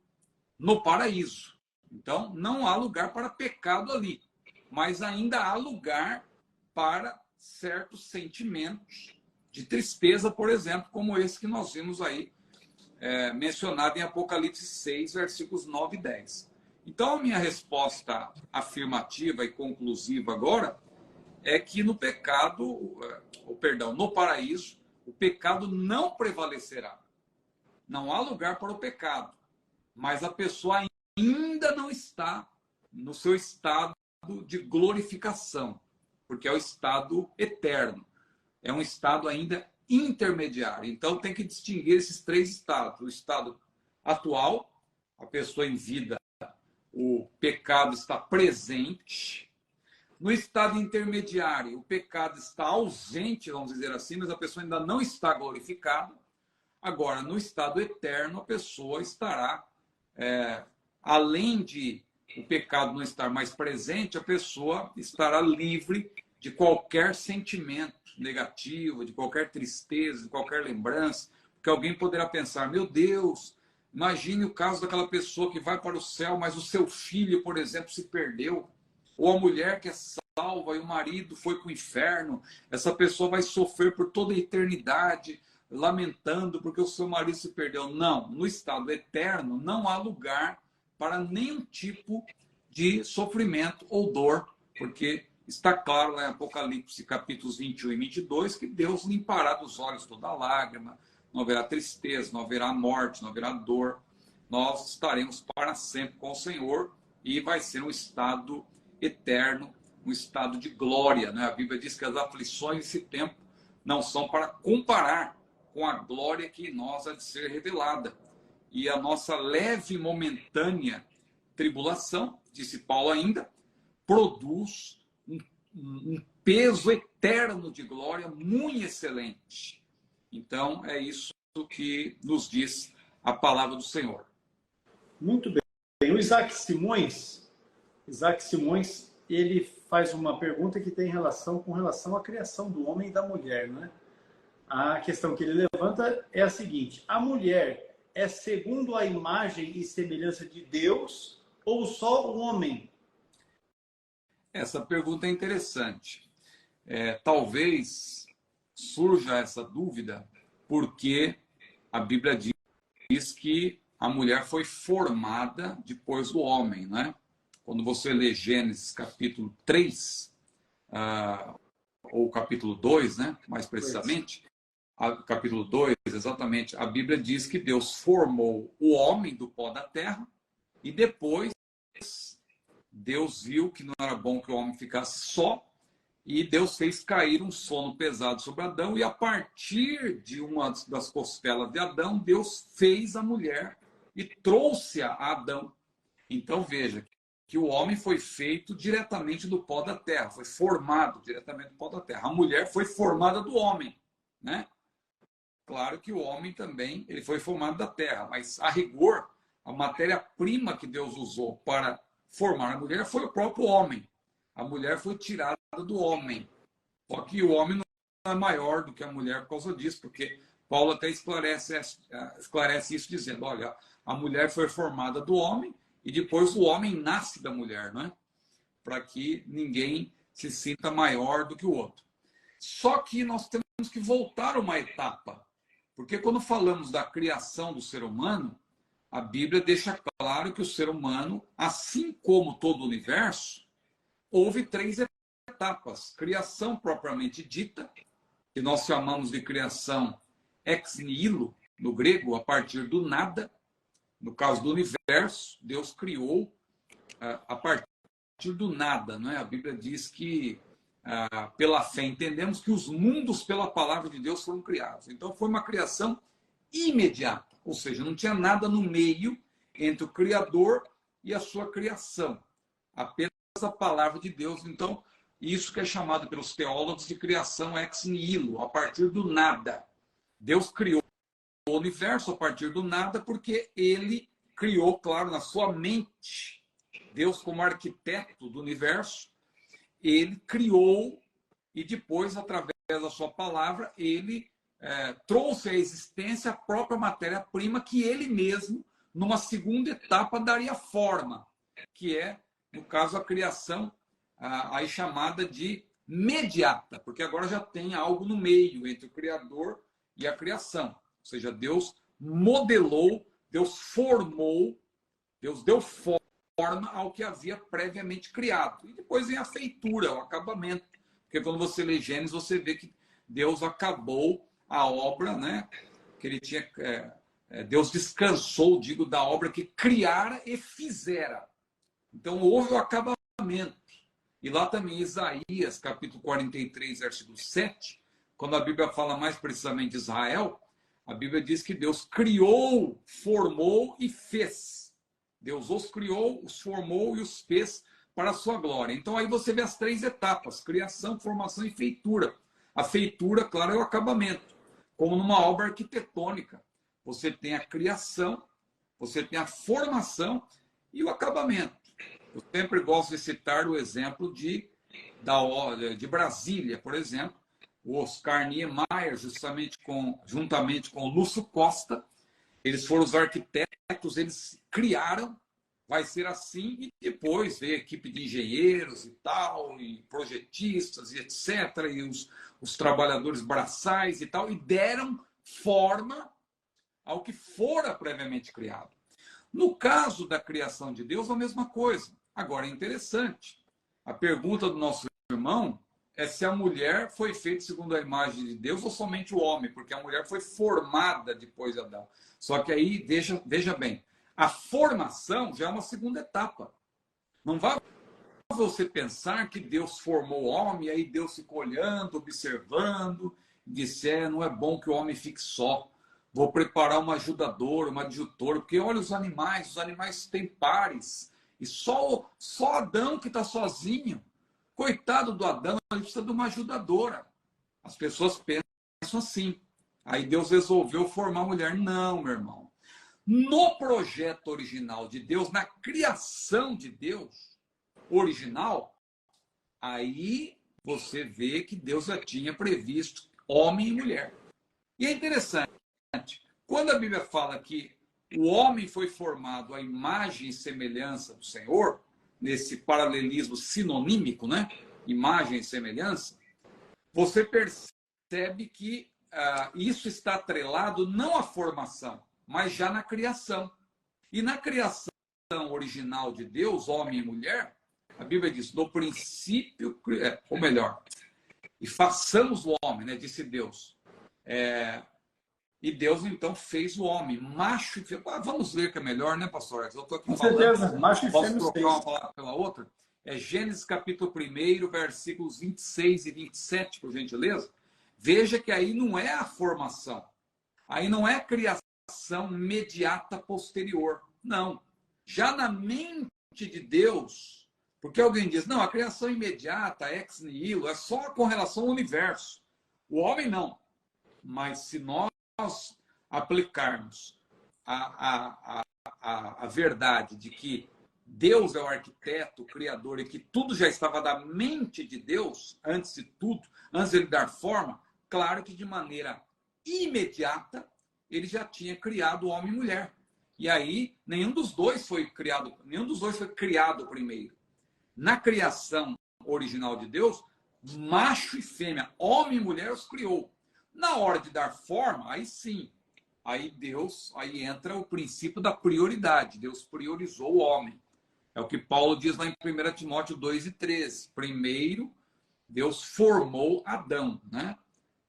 B: no paraíso. Então não há lugar para pecado ali. Mas ainda há lugar para certos sentimentos de tristeza, por exemplo, como esse que nós vimos aí mencionado em Apocalipse 6, versículos 9 e 10. Então, a minha resposta afirmativa e conclusiva agora é que no no paraíso, o pecado não prevalecerá. Não há lugar para o pecado. Mas a pessoa ainda não está no seu estado de glorificação, porque é o estado eterno. É um estado ainda intermediário. Então, tem que distinguir esses três estados. O estado atual, a pessoa em vida, o pecado está presente. No estado intermediário, o pecado está ausente, vamos dizer assim, mas a pessoa ainda não está glorificada. Agora, no estado eterno, a pessoa estará, além de o pecado não estar mais presente, a pessoa estará livre de qualquer sentimento negativo, de qualquer tristeza, de qualquer lembrança, porque alguém poderá pensar, meu Deus, imagine o caso daquela pessoa que vai para o céu, mas o seu filho, por exemplo, se perdeu, ou a mulher que é salva e o marido foi para o inferno, essa pessoa vai sofrer por toda a eternidade, lamentando porque o seu marido se perdeu. Não, no estado eterno não há lugar para nenhum tipo de sofrimento ou dor, porque está claro lá em Apocalipse, capítulos 21 e 22, que Deus limpará dos olhos toda lágrima, não haverá tristeza, não haverá morte, não haverá dor. Nós estaremos para sempre com o Senhor e vai ser um estado eterno, um estado de glória, né? A Bíblia diz que as aflições desse tempo não são para comparar com a glória que em nós há de ser revelada. E a nossa leve e momentânea tribulação, disse Paulo ainda, produz um peso eterno de glória muito excelente. Então, é isso que nos diz a palavra do Senhor.
A: Muito bem. O Isaac Simões, ele faz uma pergunta que tem relação à criação do homem e da mulher, né? A questão que ele levanta é a seguinte: a mulher é segundo a imagem e semelhança de Deus ou só o homem?
B: Essa pergunta é interessante. Talvez surja essa dúvida porque a Bíblia diz que a mulher foi formada depois do homem, né? Quando você lê Gênesis capítulo 3, ou capítulo 2, né? Mais precisamente, capítulo 2, exatamente, a Bíblia diz que Deus formou o homem do pó da terra e depois Deus viu que não era bom que o homem ficasse só e Deus fez cair um sono pesado sobre Adão e a partir de uma das costelas de Adão, Deus fez a mulher e trouxe-a a Adão. Então veja que o homem foi feito diretamente do pó da terra, foi formado diretamente do pó da terra. A mulher foi formada do homem, né? Claro que o homem também ele foi formado da terra, mas a rigor, a matéria-prima que Deus usou para formar a mulher foi o próprio homem. A mulher foi tirada do homem. Só que o homem não é maior do que a mulher por causa disso, porque Paulo até esclarece isso dizendo, olha, a mulher foi formada do homem e depois o homem nasce da mulher, não é? Para que ninguém se sinta maior do que o outro. Só que nós temos que voltar uma etapa, porque quando falamos da criação do ser humano, a Bíblia deixa claro que o ser humano, assim como todo o universo, houve 3 etapas. Criação propriamente dita, que nós chamamos de criação ex nihilo, no grego, a partir do nada. No caso do universo, Deus criou a partir do nada, não é? A Bíblia diz que pela fé entendemos que os mundos pela palavra de Deus foram criados. Então foi uma criação imediata, ou seja, não tinha nada no meio entre o Criador e a sua criação, apenas a palavra de Deus. Então, isso que é chamado pelos teólogos de criação ex nihilo, a partir do nada. Deus criou o universo a partir do nada porque ele criou, claro, na sua mente. Deus, como arquiteto do universo, ele criou e depois, através da sua palavra, ele trouxe à existência a própria matéria-prima que ele mesmo, numa segunda etapa, daria forma, que é, no caso, a criação aí chamada de mediata, porque agora já tem algo no meio entre o Criador e a criação. Ou seja, Deus modelou, Deus formou, Deus deu forma ao que havia previamente criado. E depois vem a feitura, o acabamento. Porque quando você lê Gênesis, você vê que Deus acabou a obra, né? Que ele tinha. Deus descansou, digo, da obra que criara e fizera. Então houve o acabamento. E lá também, Isaías, capítulo 43, versículo 7, quando a Bíblia fala mais precisamente de Israel, a Bíblia diz que Deus criou, formou e fez. Deus os criou, os formou e os fez para a sua glória. Então aí você vê as três etapas: criação, formação e feitura. A feitura, claro, é o acabamento. Como numa obra arquitetônica. Você tem a criação, você tem a formação e o acabamento. Eu sempre gosto de citar o exemplo de Brasília, por exemplo. O Oscar Niemeyer, juntamente com o Lúcio Costa, eles foram os arquitetos, eles criaram, vai ser assim, e depois veio a equipe de engenheiros e tal, e projetistas, e etc., e os trabalhadores braçais e tal, e deram forma ao que fora previamente criado. No caso da criação de Deus, a mesma coisa. Agora, é interessante. A pergunta do nosso irmão é se a mulher foi feita segundo a imagem de Deus ou somente o homem, porque a mulher foi formada depois de Adão. Só que aí, veja bem, a formação já é uma segunda etapa. Não vai você pensar que Deus formou o homem, e aí Deus ficou olhando, observando, e disse, não é bom que o homem fique só. Vou preparar uma ajudadora, uma adjutora, porque olha os animais têm pares. E só Adão que está sozinho. Coitado do Adão, ele precisa de uma ajudadora. As pessoas pensam assim. Aí Deus resolveu formar a mulher. Não, meu irmão. No projeto original de Deus, na criação de Deus original, aí você vê que Deus já tinha previsto homem e mulher. E é interessante. Quando a Bíblia fala que o homem foi formado à imagem e semelhança do Senhor, nesse paralelismo sinonímico, né? Imagem e semelhança, você percebe que isso está atrelado não à formação, mas já na criação. E na criação original de Deus, homem e mulher, a Bíblia diz, no princípio, ou melhor, e façamos o homem, né? Disse Deus. E Deus, então, fez o homem, macho e fêmea. Vamos ler que é melhor, né, pastor? Eu estou aqui
A: com
B: falando.
A: Certeza, macho e fêmea.
B: Posso trocar uma palavra pela outra? É Gênesis capítulo 1, versículos 26 e 27, por gentileza. Veja que aí não é a formação. Aí não é a criação imediata posterior. Não. Já na mente de Deus, porque alguém diz, não, a criação imediata, ex nihilo, é só com relação ao universo. O homem não. Mas se nós aplicarmos a verdade de que Deus é o arquiteto, o criador, e que tudo já estava da mente de Deus, antes de tudo, antes de ele dar forma, claro que de maneira imediata ele já tinha criado o homem e mulher. E aí nenhum dos dois foi criado primeiro. Na criação original de Deus, macho e fêmea, homem e mulher os criou. Na hora de dar forma, aí sim, aí entra o princípio da prioridade. Deus priorizou o homem. É o que Paulo diz lá em 1 Timóteo 2:13. Primeiro, Deus formou Adão, né?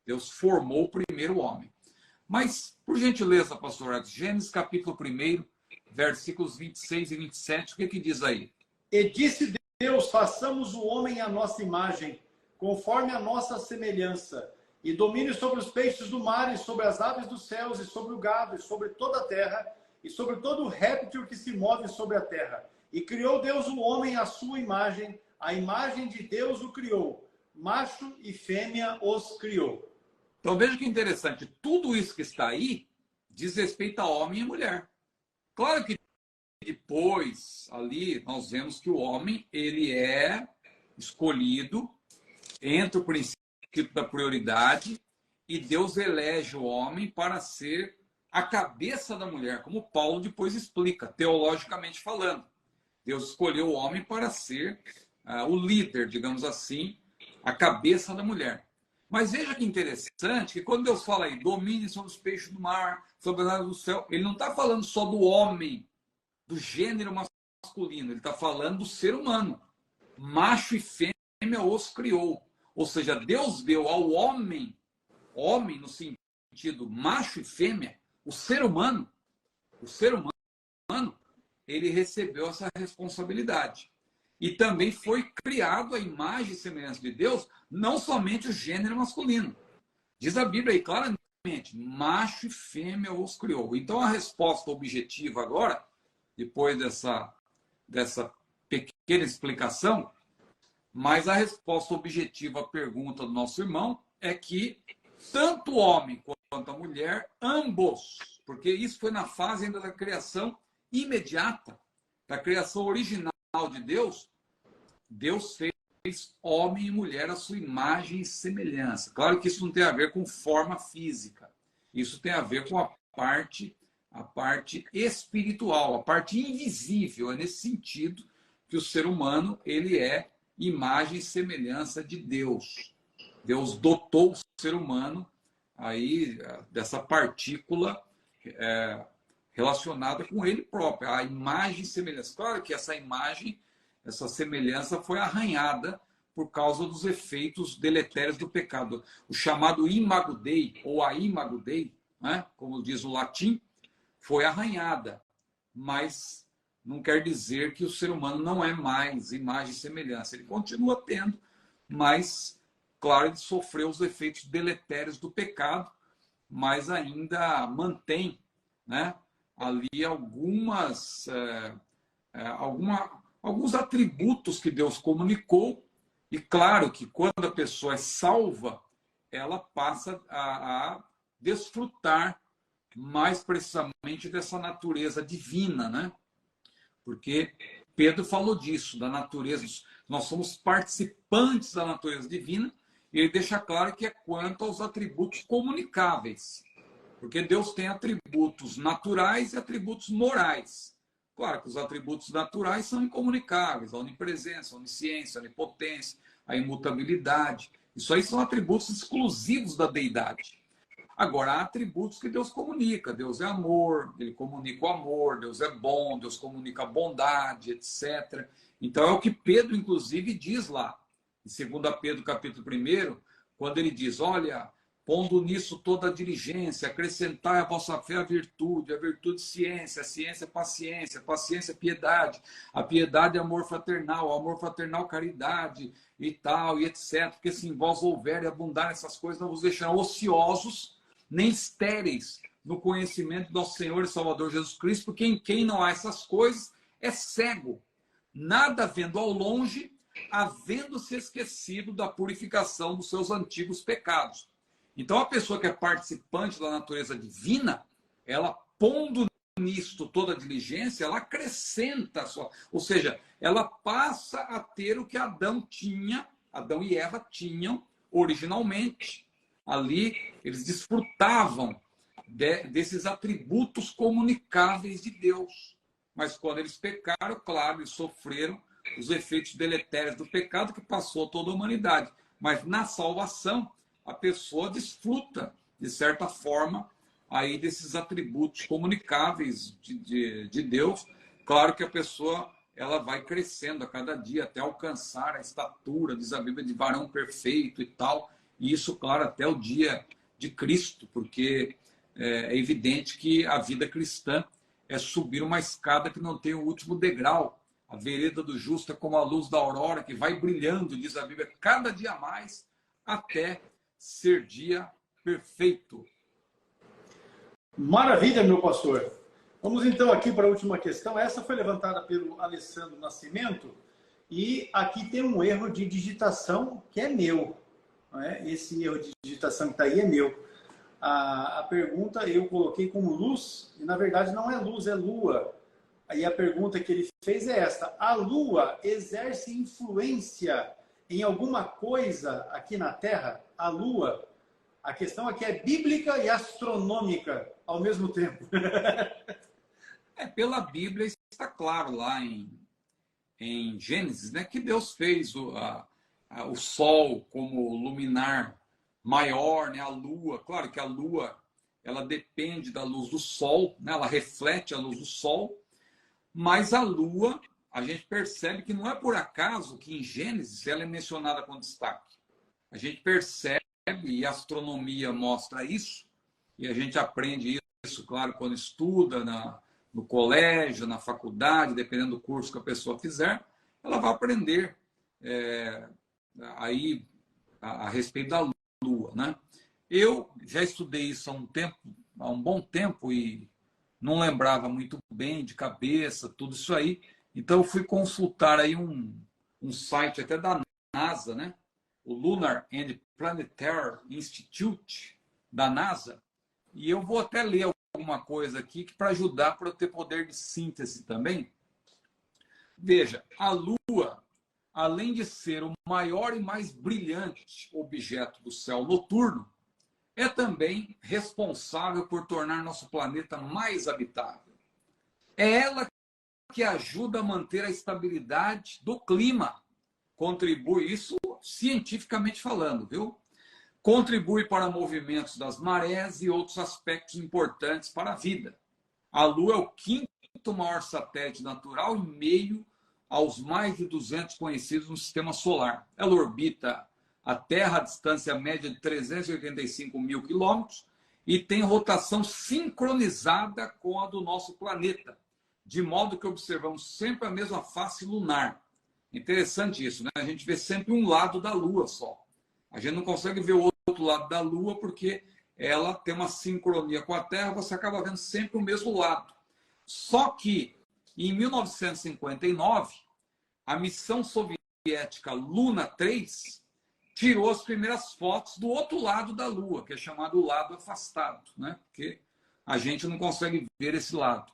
B: Deus formou o primeiro homem. Mas, por gentileza, pastor Alex, Gênesis capítulo 1, versículos 26 e 27, o que diz aí?
A: E disse Deus, façamos o homem à nossa imagem, conforme a nossa semelhança, e domine sobre os peixes do mar, e sobre as aves dos céus, e sobre o gado, e sobre toda a terra, e sobre todo réptil que se move sobre a terra. E criou Deus o homem à sua imagem, a imagem de Deus o criou, macho e fêmea os criou.
B: Então veja que interessante, tudo isso que está aí diz respeito a homem e mulher. Claro que depois, ali, nós vemos que o homem, ele é escolhido entre o princípio da prioridade e Deus elege o homem para ser a cabeça da mulher, como Paulo depois explica, teologicamente falando. Deus escolheu o homem para ser o líder, digamos assim, a cabeça da mulher. Mas veja que interessante que quando Deus fala aí, domine sobre os peixes do mar, sobre as aves do céu, ele não está falando só do homem, do gênero masculino, ele está falando do ser humano. Macho e fêmea os criou. Ou seja, Deus deu ao homem, homem no sentido macho e fêmea, o ser humano, ele recebeu essa responsabilidade. E também foi criado a imagem e semelhança de Deus, não somente o gênero masculino. Diz a Bíblia aí claramente, macho e fêmea os criou. Então a resposta objetiva agora, depois dessa pequena explicação, mas a resposta objetiva à pergunta do nosso irmão é que tanto o homem quanto a mulher, ambos, porque isso foi na fase ainda da criação imediata, da criação original de Deus, Deus fez homem e mulher à sua imagem e semelhança. Claro que isso não tem a ver com forma física, isso tem a ver com a parte espiritual, a parte invisível. É nesse sentido que o ser humano ele é imagem e semelhança de Deus. Deus dotou o ser humano aí dessa partícula relacionada com ele próprio, a imagem e semelhança. Claro que essa imagem, essa semelhança foi arranhada por causa dos efeitos deletérios do pecado. O chamado imago Dei, ou a imago Dei, né, como diz o latim, foi arranhada, mas não quer dizer que o ser humano não é mais imagem e semelhança. Ele continua tendo, mas, claro, ele sofreu os efeitos deletérios do pecado, mas ainda mantém, né, ali alguns atributos que Deus comunicou. E claro que quando a pessoa é salva, ela passa a desfrutar mais precisamente dessa natureza divina, né? Porque Pedro falou disso, da natureza. Nós somos participantes da natureza divina, e ele deixa claro que é quanto aos atributos comunicáveis. Porque Deus tem atributos naturais e atributos morais. Claro que os atributos naturais são incomunicáveis, a onipresença, a onisciência, a onipotência, a imutabilidade. Isso aí são atributos exclusivos da deidade. Agora, há atributos que Deus comunica. Deus é amor, ele comunica o amor, Deus é bom, Deus comunica a bondade, etc. Então, é o que Pedro, inclusive, diz lá, em 2 Pedro, capítulo 1, quando ele diz, olha, pondo nisso toda a diligência, acrescentai à vossa fé a virtude ciência, a ciência paciência, a paciência piedade, a piedade amor fraternal caridade e tal, e etc. Porque se em vós houver e abundar essas coisas, não vos deixarão ociosos, nem estéreis no conhecimento do nosso Senhor e Salvador Jesus Cristo, porque em quem não há essas coisas é cego, nada vendo ao longe, havendo-se esquecido da purificação dos seus antigos pecados. Então, a pessoa que é participante da natureza divina, ela pondo nisto toda a diligência, ela acrescenta só, ou seja, ela passa a ter o que Adão e Eva tinham originalmente. Ali, eles desfrutavam desses atributos comunicáveis de Deus. Mas quando eles pecaram, claro, eles sofreram os efeitos deletérios do pecado que passou a toda a humanidade. Mas na salvação, a pessoa desfruta, de certa forma, aí desses atributos comunicáveis de Deus. Claro que a pessoa ela vai crescendo a cada dia até alcançar a estatura, diz a Bíblia, de varão perfeito e tal. E isso, claro, até o dia de Cristo, porque é evidente que a vida cristã é subir uma escada que não tem o último degrau. A vereda do justo é como a luz da aurora, que vai brilhando, diz a Bíblia, cada dia mais, até ser dia perfeito.
A: Maravilha, meu pastor. Vamos então aqui para a última questão. Essa foi levantada pelo Alessandro Nascimento e aqui tem um erro de digitação que é meu. Não é? Esse erro de digitação que está aí é meu. A pergunta eu coloquei como luz e na verdade não é luz, é lua. Aí a pergunta que ele fez é esta: a lua exerce influência em alguma coisa aqui na Terra? A lua? A questão aqui é bíblica e astronômica ao mesmo tempo.
B: Pela Bíblia está claro lá em Gênesis, né, que Deus fez o Sol como luminar maior, né, a Lua. Claro que a Lua ela depende da luz do Sol, né, ela reflete a luz do Sol, mas a Lua, a gente percebe que não é por acaso que em Gênesis ela é mencionada com destaque. A gente percebe, e a astronomia mostra isso, e a gente aprende isso, claro, quando estuda no colégio, na faculdade, dependendo do curso que a pessoa fizer, ela vai aprender aí a respeito da Lua, né? Eu já estudei isso há um bom tempo, e não lembrava muito bem de cabeça, tudo isso aí. Então, eu fui consultar aí um site até da NASA, né? O Lunar and Planetary Institute da NASA, e eu vou até ler alguma coisa aqui para ajudar para eu ter poder de síntese também. Veja, a Lua, além de ser o maior e mais brilhante objeto do céu noturno, é também responsável por tornar nosso planeta mais habitável. É ela que ajuda a manter a estabilidade do clima. Contribui, isso cientificamente falando, viu? Contribui para movimentos das marés e outros aspectos importantes para a vida. A Lua é o quinto maior satélite natural em meio aos mais de 200 conhecidos no Sistema Solar. Ela orbita a Terra a distância média de 385 mil quilômetros e tem rotação sincronizada com a do nosso planeta, de modo que observamos sempre a mesma face lunar. Interessante isso, né? A gente vê sempre um lado da Lua só. A gente não consegue ver o outro lado da Lua porque ela tem uma sincronia com a Terra, você acaba vendo sempre o mesmo lado. Só que, em 1959, a missão soviética Luna 3 tirou as primeiras fotos do outro lado da Lua, que é chamado lado afastado, né? Porque a gente não consegue ver esse lado.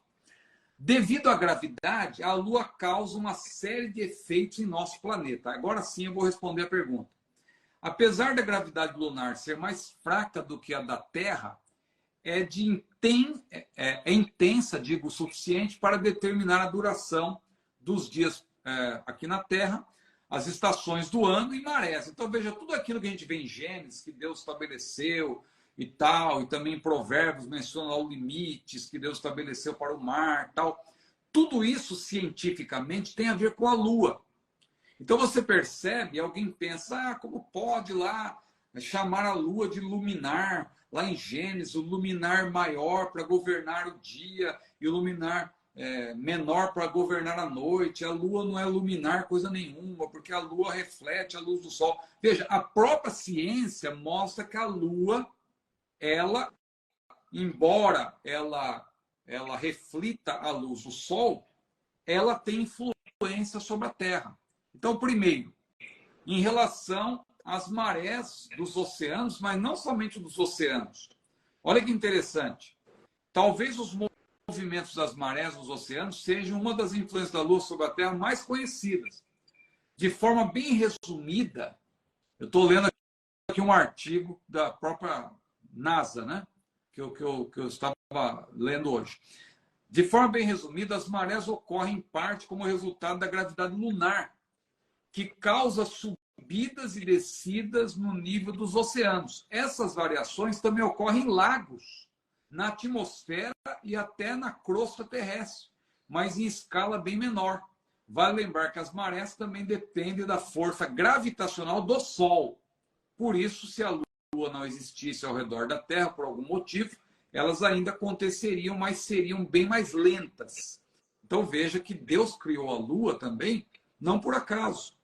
B: Devido à gravidade, a Lua causa uma série de efeitos em nosso planeta. Agora sim eu vou responder a pergunta. Apesar da gravidade lunar ser mais fraca do que a da Terra, é intensa, digo, o suficiente para determinar a duração dos dias aqui na Terra, as estações do ano e marés. Então, veja, tudo aquilo que a gente vê em Gênesis, que Deus estabeleceu e tal, e também em Provérbios menciona limites que Deus estabeleceu para o mar, tal. Tudo isso, cientificamente, tem a ver com a Lua. Então, você percebe, alguém pensa, como pode lá chamar a Lua de luminar, lá em Gênesis, o luminar maior para governar o dia e o luminar menor para governar a noite. A Lua não é luminar coisa nenhuma, porque a Lua reflete a luz do Sol. Veja, a própria ciência mostra que a Lua, ela, embora ela reflita a luz do Sol, ela tem influência sobre a Terra. Então, primeiro, em relação às marés dos oceanos, mas não somente dos oceanos. Olha que interessante. Talvez os movimentos das marés nos oceanos sejam uma das influências da Lua sobre a Terra mais conhecidas. De forma bem resumida, eu estou lendo aqui um artigo da própria NASA, né? que eu estava lendo hoje. De forma bem resumida, as marés ocorrem em parte como resultado da gravidade lunar, que causa subidas e descidas no nível dos oceanos. Essas variações também ocorrem em lagos, na atmosfera e até na crosta terrestre, mas em escala bem menor. Vale lembrar que as marés também dependem da força gravitacional do Sol. Por isso, se a Lua não existisse ao redor da Terra por algum motivo, elas ainda aconteceriam, mas seriam bem mais lentas. Então veja que Deus criou a Lua também, não por acaso,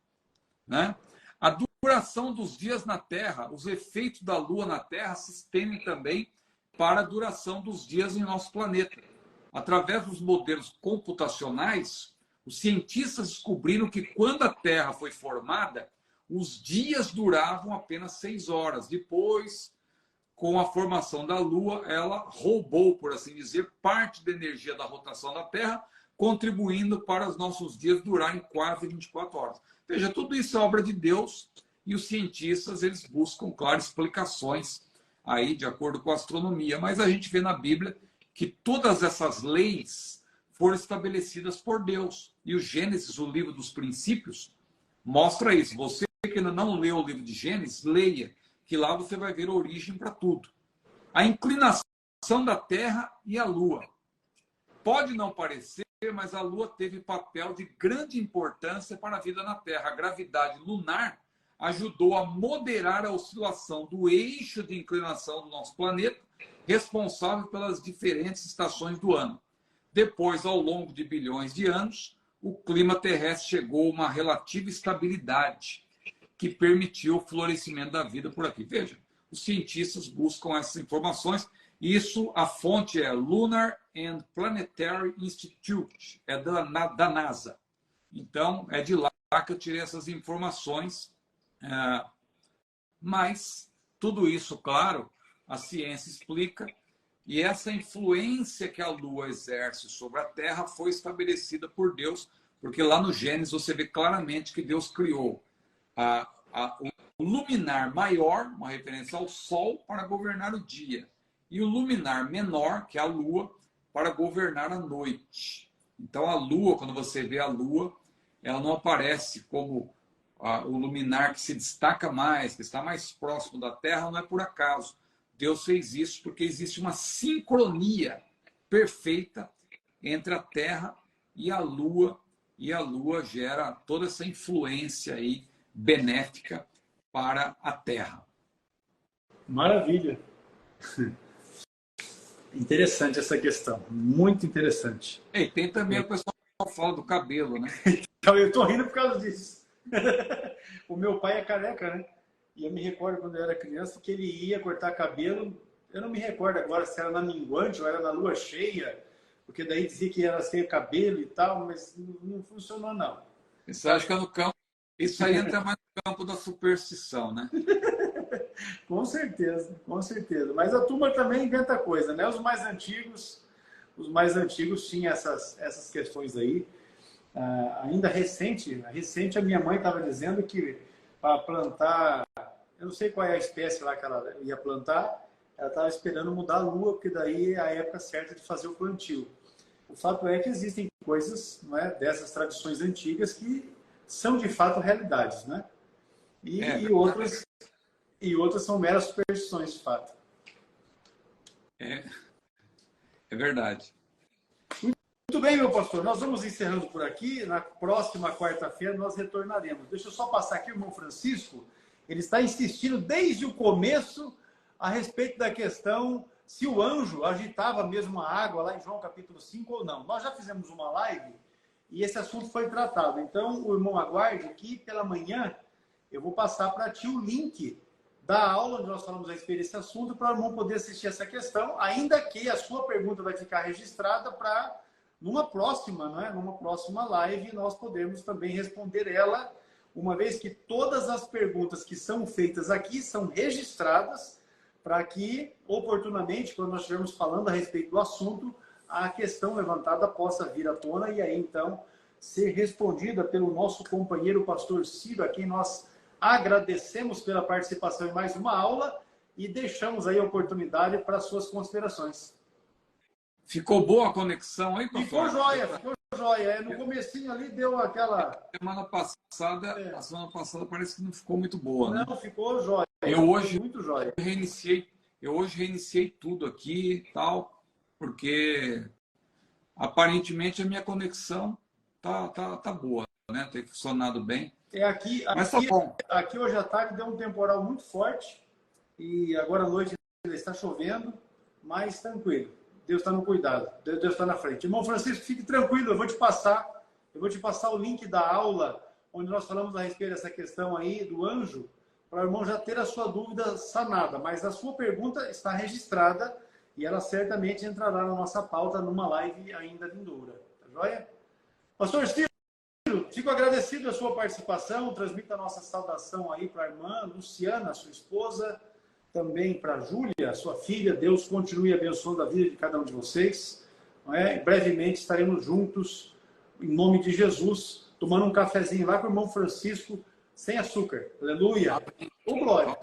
B: né? A duração dos dias na Terra, os efeitos da Lua na Terra se estendem também para a duração dos dias em nosso planeta. Através dos modelos computacionais, os cientistas descobriram que quando a Terra foi formada, os dias duravam apenas 6 horas. Depois, com a formação da Lua, ela roubou, por assim dizer, parte da energia da rotação da Terra, contribuindo para os nossos dias durarem quase 24 horas. Veja, tudo isso é obra de Deus e os cientistas eles buscam, claro, explicações aí de acordo com a astronomia. Mas a gente vê na Bíblia que todas essas leis foram estabelecidas por Deus. E o Gênesis, o livro dos princípios, mostra isso. Você que ainda não leu o livro de Gênesis, leia, que lá você vai ver a origem para tudo. A inclinação da Terra e a Lua. Pode não parecer, mas a Lua teve papel de grande importância para a vida na Terra. A gravidade lunar ajudou a moderar a oscilação do eixo de inclinação do nosso planeta, responsável pelas diferentes estações do ano. Depois, ao longo de bilhões de anos, o clima terrestre chegou a uma relativa estabilidade que permitiu o florescimento da vida por aqui. Veja, os cientistas buscam essas informações. Isso, a fonte é Lunar and Planetary Institute, é da NASA. Então, é de lá que eu tirei essas informações. Mas, tudo isso, claro, a ciência explica, e essa influência que a Lua exerce sobre a Terra foi estabelecida por Deus, porque lá no Gênesis você vê claramente que Deus criou o luminar maior, uma referência ao Sol, para governar o dia, e o luminar menor, que é a Lua, para governar a noite. Então a Lua, quando você vê a Lua, ela não aparece como o luminar que se destaca mais, que está mais próximo da Terra, não é por acaso. Deus fez isso porque existe uma sincronia perfeita entre a Terra e a Lua gera toda essa influência aí benéfica para a Terra.
A: Maravilha. Interessante essa questão, muito interessante.
B: E tem também o pessoal que fala do cabelo, né?
A: Então, eu estou rindo por causa disso. O meu pai é careca, né? E eu me recordo quando eu era criança que ele ia cortar cabelo. Eu não me recordo agora se era na minguante ou era na lua cheia, porque daí dizia que era sem cabelo e tal, mas não funcionou, não.
B: Isso acho que é no campo. Isso aí entra mais no campo da superstição, né?
A: Com certeza, com certeza. Mas a turma também inventa coisa, né? Os mais antigos tinham essas questões aí. Ainda recente a minha mãe estava dizendo que para plantar, eu não sei qual é a espécie lá que ela ia plantar, ela estava esperando mudar a lua, porque daí é a época certa de fazer o plantio. O fato é que existem coisas, não é, dessas tradições antigas que são de fato realidades, né? E outras são meras superstições, de fato.
B: É verdade.
A: Muito bem, meu pastor. Nós vamos encerrando por aqui. Na próxima quarta-feira nós retornaremos. Deixa eu só passar aqui o irmão Francisco. Ele está insistindo desde o começo a respeito da questão se o anjo agitava mesmo a água lá em João capítulo 5 ou não. Nós já fizemos uma live e esse assunto foi tratado. Então, o irmão aguarde que pela manhã eu vou passar para ti o link da aula onde nós falamos a respeito desse assunto para o irmão poder assistir essa questão, ainda que a sua pergunta vai ficar registrada para numa próxima, não é? Numa próxima live nós podemos também responder ela, uma vez que todas as perguntas que são feitas aqui são registradas para que, oportunamente, quando nós estivermos falando a respeito do assunto, a questão levantada possa vir à tona e aí, então, ser respondida pelo nosso companheiro pastor Ciro, a quem nós agradecemos pela participação em mais uma aula e deixamos aí a oportunidade para suas considerações.
B: Ficou boa a conexão aí, pastor?
A: Ficou joia. No comecinho ali deu aquela...
B: A semana passada parece que não ficou muito boa, né?
A: Não, ficou joia.
B: Muito joia. Eu hoje reiniciei tudo aqui e tal, porque aparentemente a minha conexão tá boa, né? Tem funcionado bem. Mas tá bom.
A: Aqui hoje à tarde deu um temporal muito forte e agora à noite está chovendo, mas tranquilo. Deus está no cuidado, Deus está na frente. Irmão Francisco, fique tranquilo, eu vou te passar o link da aula, onde nós falamos a respeito dessa questão aí do anjo, para o irmão já ter a sua dúvida sanada. Mas a sua pergunta está registrada e ela certamente entrará na nossa pauta numa live ainda vindoura. Tá joia? Pastor Ciro, fico agradecido a sua participação. Transmita a nossa saudação aí para a irmã Luciana, sua esposa, também para a Júlia, sua filha. Deus continue abençoando a vida de cada um de vocês. Não é? Brevemente estaremos juntos, em nome de Jesus, tomando um cafezinho lá com o irmão Francisco, sem açúcar. Aleluia. Ô, glória.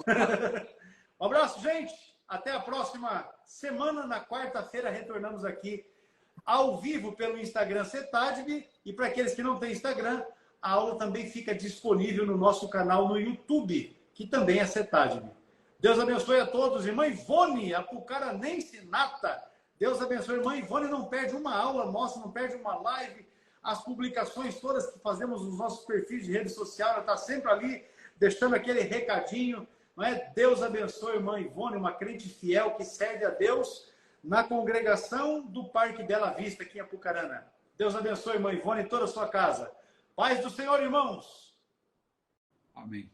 A: Um abraço, gente. Até a próxima semana. Na quarta-feira retornamos aqui ao vivo pelo Instagram CETADB. E para aqueles que não têm Instagram, a aula também fica disponível no nosso canal no YouTube, que também é CETADB. Deus abençoe a todos. Irmã Ivone, apucaranense nata. Deus abençoe. Irmã Ivone não perde uma aula nossa, não perde uma live. As publicações todas que fazemos nos nossos perfis de rede social, ela está sempre ali, deixando aquele recadinho. Não é? Deus abençoe a irmã Ivone, uma crente fiel que serve a Deus na congregação do Parque Bela Vista, aqui em Apucarana. Deus abençoe a irmã Ivone e toda a sua casa. Paz do Senhor, irmãos.
B: Amém.